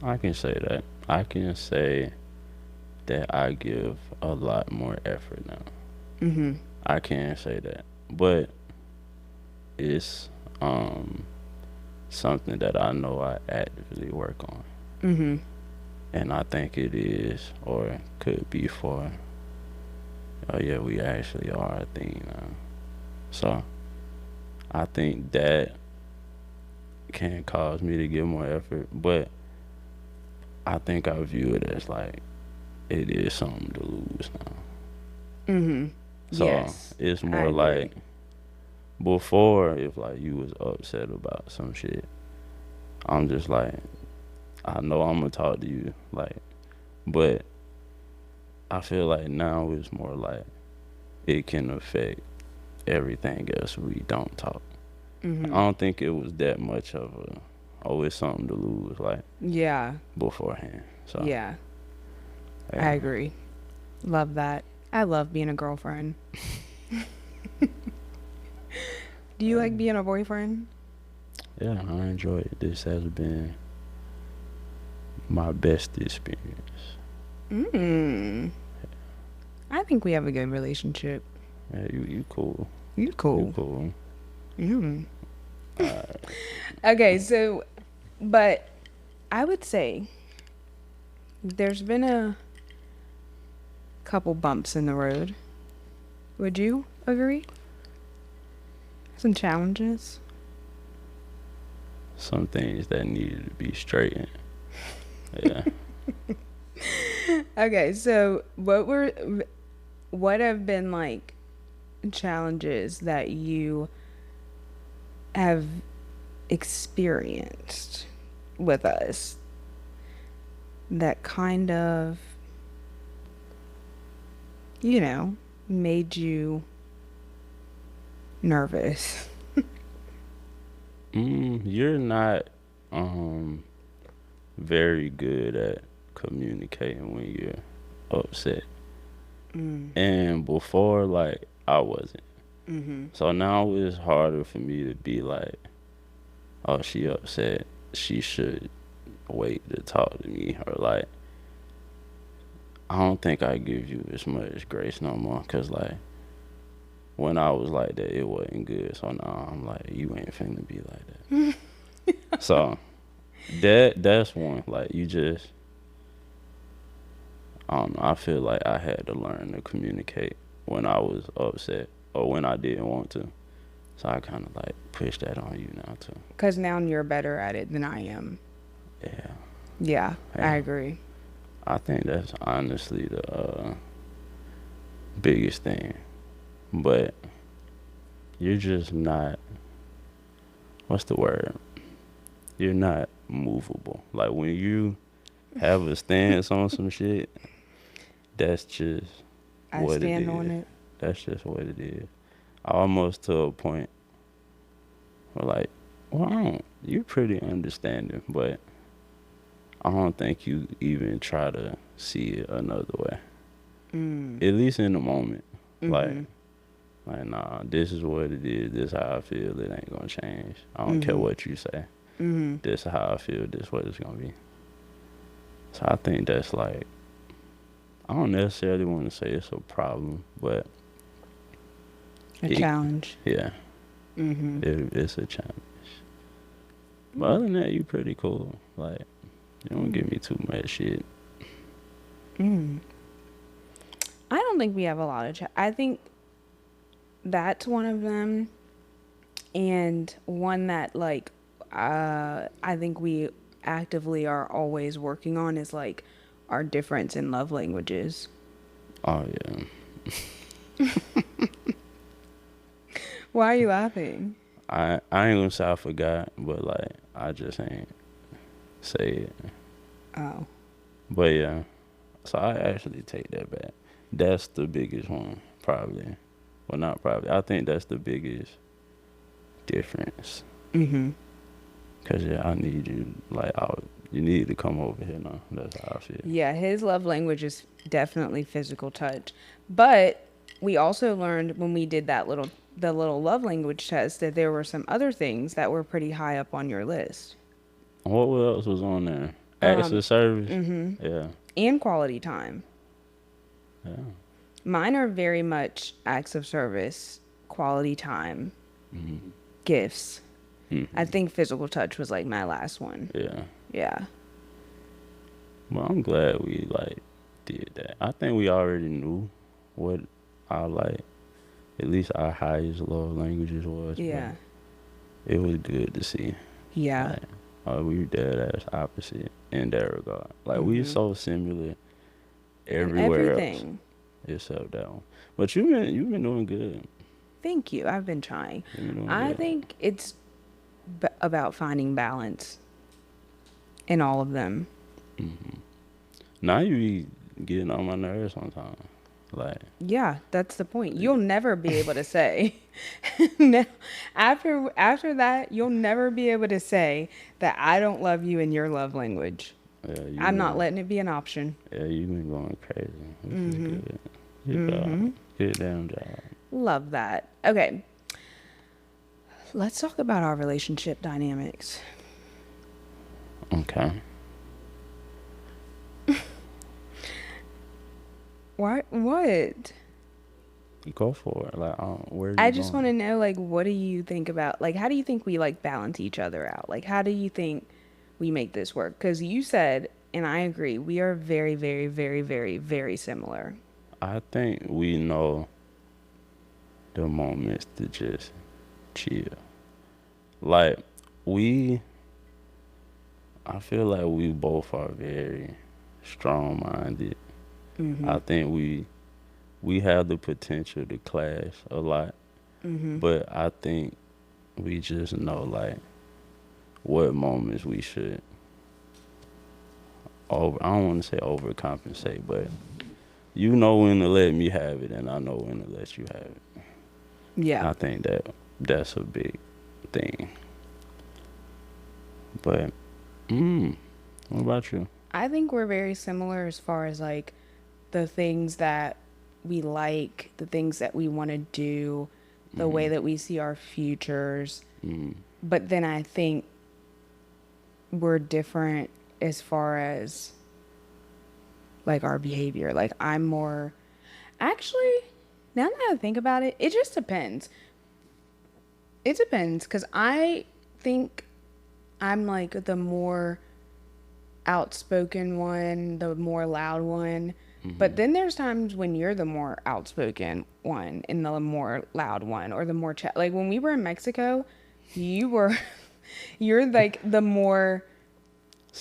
I can say that. I can say that I give a lot more effort now. Mhm. I can say that. But it's um something that I know I actively work on. Mhm. And I think it is or could be for oh yeah, we actually are a thing now. So I think that can cause me to give more effort, but I think I view it as like it is something to lose now. Mhm. So Yes. it's I more agree. like before if like you was upset about some shit, I'm just like I know I'm gonna talk to you like, but I feel like now it's more like it can affect everything else we don't talk. I Mhm. don't think it was that much of a oh it's something to lose like Yeah. beforehand. So Yeah. I yeah. agree. Love that. I love being a girlfriend. Do you like being a boyfriend? Yeah, I enjoy it. This has been my best experience. Mm. I think we have a good relationship. Yeah, you cool. You You cool. cool. Mm. Uh, Okay, so but I would say there's been a couple bumps in the road. Would you agree? Some challenges. some things that needed to be straightened. Yeah. Okay, so what have been like challenges that you have experienced with us that kind of, you know, made you nervous? You're not um very good at communicating when you're upset. Mm. And before like I wasn't. Mm-hmm. So now it's harder for me to be like, oh, she upset. She should wait to talk to me. Or like, I don't think I give you as much grace no more. Cause like, when I was like that, it wasn't good. So now I'm like, you ain't finna be like that. So that's one. Like, you just, I don't know. I feel like I had to learn to communicate when I was upset or when I didn't want to. So I kind of like push that on you now too. Because now you're better at it than I am. Yeah, Yeah, I yeah. agree. I think that's honestly the biggest thing. But you're just not. What's the word? You're not movable. Like when you have a stance on some shit, that's just I what it stand on is. it. That's just what it is. Almost to a point where like, well, I don't. You're pretty understanding, but I don't think you even try to see it another way. Mm. At least in the moment. Like, Mm-hmm. nah, this is what it is. This is how I feel. It ain't gonna change. I don't care Mm-hmm. what you say. Mm-hmm. This is how I feel. This is what it's gonna be. So I think that's like, I don't necessarily want to say it's a problem, but A it, challenge. yeah, Mm-hmm. it's a challenge. But other than that, you pretty cool. Like, you don't give me too much shit. Mm. I don't think we have a lot of I think that's one of them, and one that like I think we actively are always working on is like our difference in love languages. Oh yeah, Why are you laughing? I ain't gonna say I forgot, but like I just ain't say it. Oh. But yeah, so I actually take that back. That's the biggest one, probably. Well, not probably. I think that's the biggest difference. Mm-hmm. Cause yeah, I need you. Like, you need to come over here now. That's how I feel. Yeah, his love language is definitely physical touch. But we also learned when we did the little love language test that there were some other things that were pretty high up on your list. What else was on there? Acts Um, of service. mm-hmm. Yeah, And quality time. yeah. Mine are very much acts of service, quality time, Hmm. gifts. I Hmm. think physical touch was like my last one. Yeah. Yeah. Well, I'm glad we like did that. I think we already knew what our like, at least our highest love languages was, but Yeah. it was good to see. Yeah. Like, we were dead ass opposite in that regard. Like, we Mm-hmm. so similar And everywhere else everything. except that one. But you've been doing good. Thank you. I've been trying. You've been doing I good. think it's about finding balance in all of them. Hmm. Now you be getting on my nerves sometimes. Like, Yeah, that's the point. You'll never be able to say no, after that, you'll never be able to say that I don't love you in your love language. yeah, I'm not letting it be an option. you've been going crazy, which is Mhm. good. Good Mhm. job. Good damn job. Love that. Okay. Let's talk about our relationship dynamics. Okay. What? Go for it. Like, where are I you just going? want to know, like, what do you think about, like, how do you think we, like, balance each other out? Like, how do you think we make this work? Because you said, and I agree, we are very, very, very, very, very similar. I think we know the moments to just chill. Like, we, I feel like we both are very strong minded. Mm-hmm. I think we have the potential to clash a lot, Mm-hmm. but I think we just know like what moments we should I don't want to say overcompensate, but you know when to let me have it, and I know when to let you have it. Yeah. I think that's a big thing. But, what about you? I think we're very similar as far as, like, the things that we like, the things that we want to do, the way Mm, that we see our futures. mm, But then I think we're different as far as like our behavior. Like I'm more actually now that I think about it, it just depends. It depends because I think I'm like the more outspoken one, the more loud one. But mm-hmm. then there's times when you're the more outspoken one and the more loud one or the more chat. Like when we were in Mexico, you were you're like the more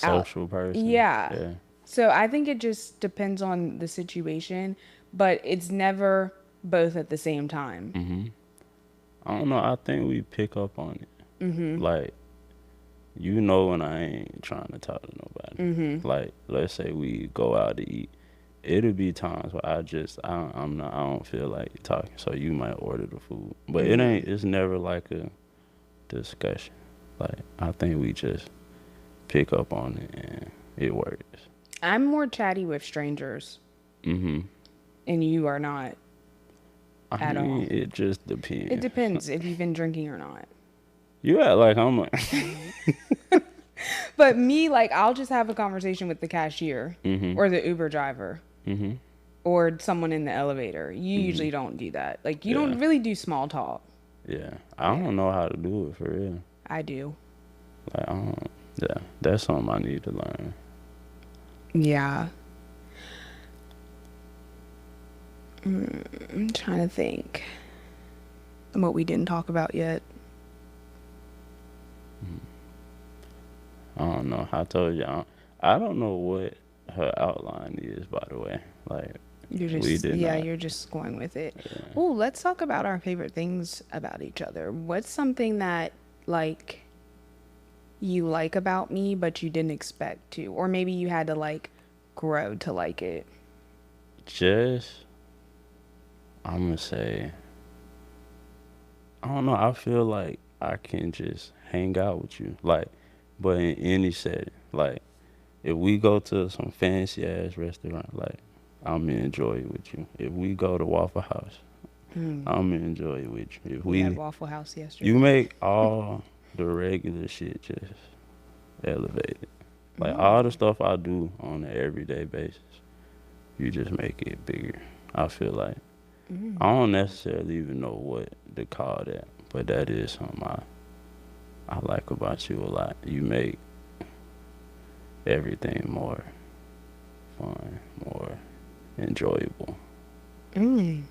out. Social person. Yeah. Yeah. So I think it just depends on the situation, but it's never both at the same time. Hmm. I don't know. I think we pick up on it. Mhm. Like, you know when I ain't trying to talk to nobody. Mhm. Like, let's say we go out to eat. It'll be times where I don't feel like talking. So you might order the food, but Mhm. it's never like a discussion. Like, I think we just pick up on it and it works. I'm more chatty with strangers, Hmm. and you are not I at all. mean, it just It depends. depends if you've been drinking or not. You act like I'm a, But me, like, I'll just have a conversation with the cashier Mhm. or the Uber driver Mhm. or someone in the elevator. You Mhm. usually don't do that. Like, you Yeah. don't really do small talk. Yeah. I Yeah, don't know how to do it for real. I do. Like I don't. Yeah. That's something I need to learn. Yeah. I'm trying to think what we didn't talk about yet. I don't know. I told you. I don't know what her outline is. By the way, like You're we just, did yeah, not. you're just going with it. Yeah. Oh, let's talk about our favorite things about each other. What's something that, like, you like about me, but you didn't expect to? Or maybe you had to, like, grow to like it. Just I'm gonna say. I don't know. I feel like I can just hang out with you, like, but in any setting. Like, if we go to some fancy ass restaurant, like, I'm gonna enjoy it with you. If we go to Waffle House, Mm. I'm gonna enjoy it with you. If We had we, Waffle House you yesterday. make all the regular shit just elevated. Like all the Mm. stuff I do on an everyday basis, you just make it bigger. I feel like I Mm. don't necessarily even know what to call that, but that is something I like about you a lot. You make everything more fun, more enjoyable. Mm.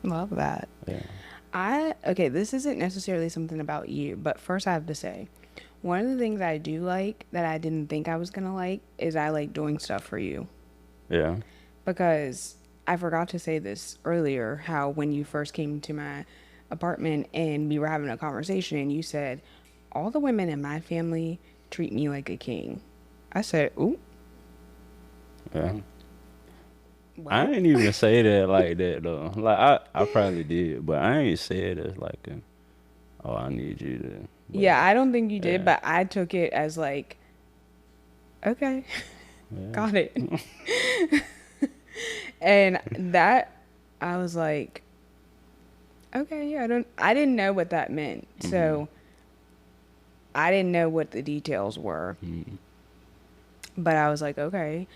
Love that. Yeah. Okay, this isn't necessarily something about you, but first I have to say, one of the things I do like that I didn't think I was gonna like is I like doing stuff for you. Yeah. Because I forgot to say this earlier, how when you first came to my apartment and we were having a conversation and you said, all the women in my family treat me like a king. I said, ooh, Yeah. I well, ain't even say that like that though. Like I probably did, but I ain't say it as like a, oh, I need you to. But yeah, I don't think you did, yeah, but I took it as like, okay, yeah. got it. And that, I was like, okay, I didn't know what that meant. Mhm. So I didn't know what the details were, Mhm. but I was like, okay.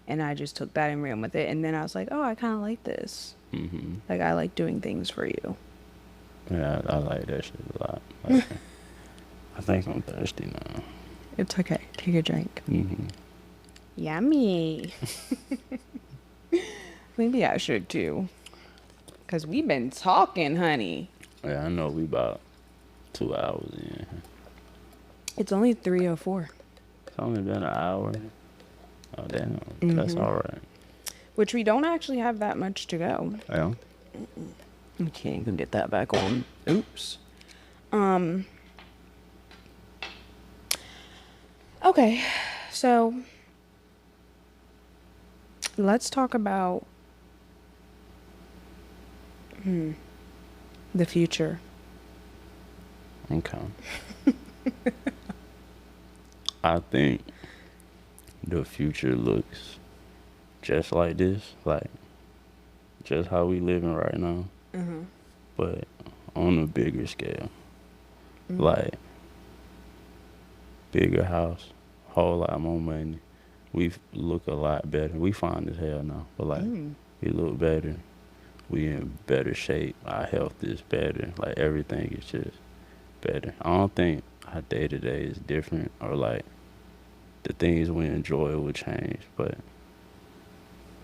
And I just took that and ran with it. And then I was like, oh, I kind of like this. Mhm. Like, I like doing things for you. Yeah, I like that shit a lot. Like, I think I'm thirsty now. It's okay. Take a drink. Mhm. Yummy. Maybe I should too. Because we've been talking, honey. Yeah, I know we about 2 hours in. It's only 3:04. It's only been an hour. Oh damn, that's Mm-hmm. all right. Which we don't actually have that much to go. Yeah. Okay, you can get that back on. Oops. Um. Okay, so let's talk about the future. Okay. I think the future looks just like this, like just how we living right now, Mm-hmm. but on a bigger scale. Mm. Like bigger house, whole lot more money. We look a lot better. We fine as hell now, but like Mm. we look better. We in better shape. Our health is better. Like everything is just better. I don't think our day to day is different or like the things we enjoy will change, but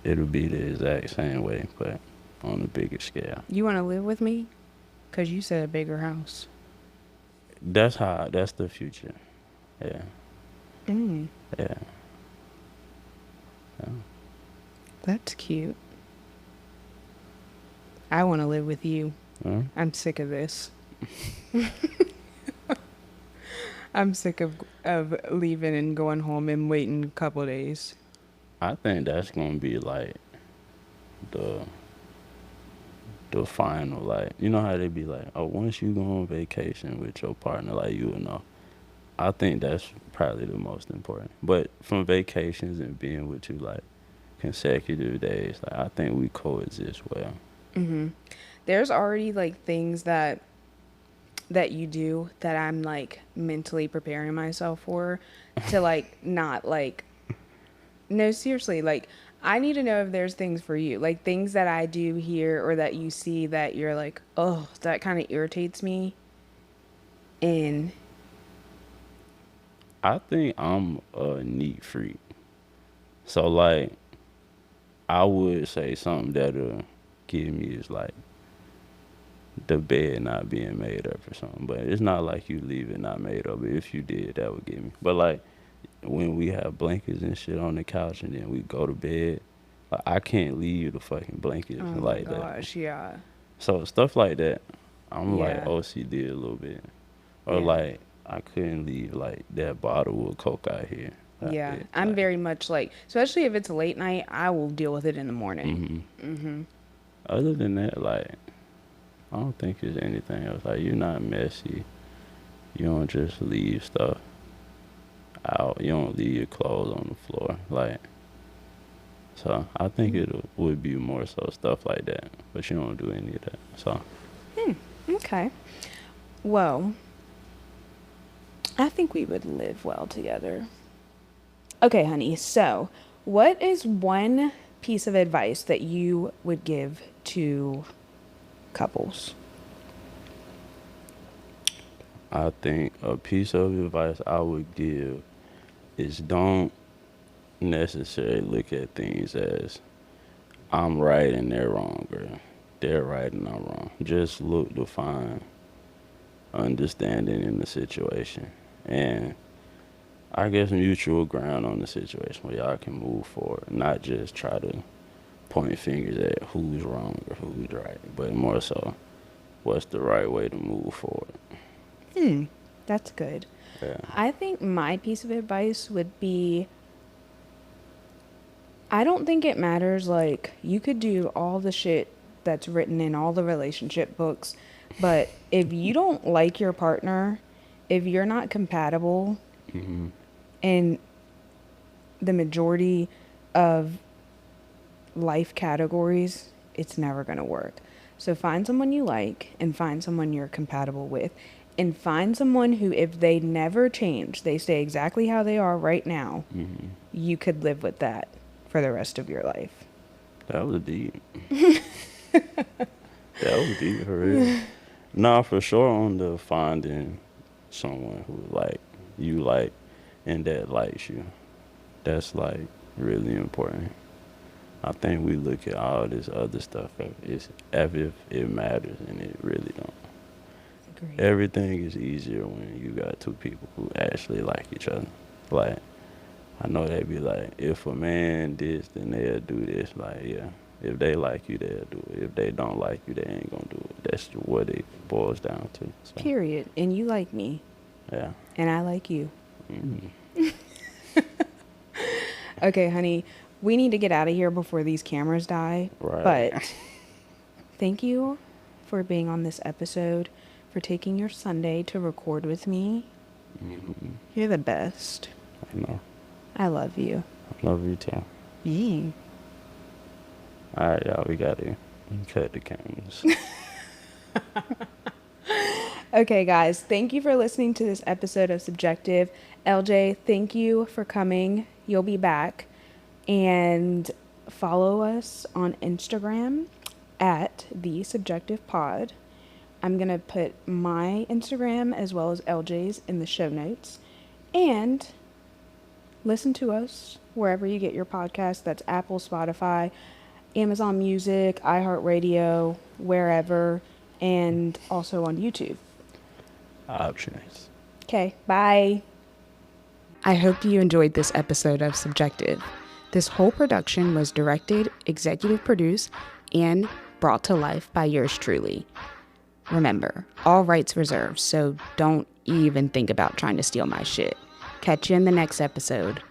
it'll be the exact same way, but on a bigger scale. You want to live with me? Because you said a bigger house. That's the future. Yeah, Mm. yeah, yeah. That's cute. I want to live with you. Huh? I'm sick of this. I'm sick of leaving and going home and waiting a couple days. I think that's gonna be like the the final, like, you know how they be like, oh, once you go on vacation with your partner, like, you will know. I think that's probably the most important. But from vacations and being with you like consecutive days, like I think we coexist well. Hmm. There's already like things that that you do that I'm like mentally preparing myself for to like not like no, seriously, like I need to know if there's things for you, like things that I do here or that you see that you're like, oh, that kind of irritates me. And I think I'm a neat freak. So like I would say something that'll give me is like the bed not being made up or something. But it's not like you leave it not made up. If you did, that would get me. But like when we have blankets and shit on the couch and then we go to bed, like, I can't leave the fucking blankets oh my like that. gosh, yeah, So stuff like that, I'm like yeah, OCD a little bit. Or yeah, like I couldn't leave like that bottle of Coke out here. yeah. It, I'm like, very much like, especially if it's a late night, I will deal with it in the morning. hmm Mm-hmm. Other than that, like I don't think there's anything else. Like you're not messy. You don't just leave stuff out. You don't leave your clothes on the floor. Like so, I think it would be more so stuff like that. But you don't do any of that. So Okay. Well, I think we would live well together. Okay, honey. So, what is one piece of advice that you would give to couples? I think a piece of advice I would give is don't necessarily look at things as I'm right and they're wrong or they're right and I'm wrong. Just look to find understanding in the situation and I guess mutual ground on the situation where y'all can move forward, not just try to point fingers at who's wrong or who's right, but more so what's the right way to move forward. Hmm, that's good. Yeah. I think my piece of advice would be I don't think it matters. Like, you could do all the shit that's written in all the relationship books, but if you don't like your partner, if you're not compatible hmm in the majority of life categories, it's never going to work. So find someone you like and find someone you're compatible with. And find someone who, if they never change, they stay exactly how they are right now, hmm you could live with that for the rest of your life. That was deep. That was deep for real. Nah, for sure on the finding someone who like you like and that likes you. That's like really important. I think we look at all this other stuff as if it matters and it really don't. Agreed. Everything is easier when you got two people who actually like each other. Like I know they be like, if a man this, then they'll do this. Like yeah, if they like you, they'll do it. If they don't like you, they ain't gonna do it. That's what it boils down to. So Period. And you like me, yeah. and I like you. hmm Okay, honey, we need to get out of here before these cameras die. Right. But thank you for being on this episode, for taking your Sunday to record with me. hmm You're the best. I know. I love you. I love you too. Yeah. All right, y'all. We gotta cut the cameras. Okay, guys, thank you for listening to this episode of Subjective. LJ, thank you for coming. You'll be back. And follow us on Instagram at The Subjective Pod. I'm going to put my Instagram as well as LJ's in the show notes. And listen to us wherever you get your podcast. That's Apple, Spotify, Amazon Music, iHeartRadio, wherever, and also on YouTube. Options. Okay, bye. I hope you enjoyed this episode of Subjective. This whole production was directed, executive produced, and brought to life by yours truly. Remember, all rights reserved, so don't even think about trying to steal my shit. Catch you in the next episode.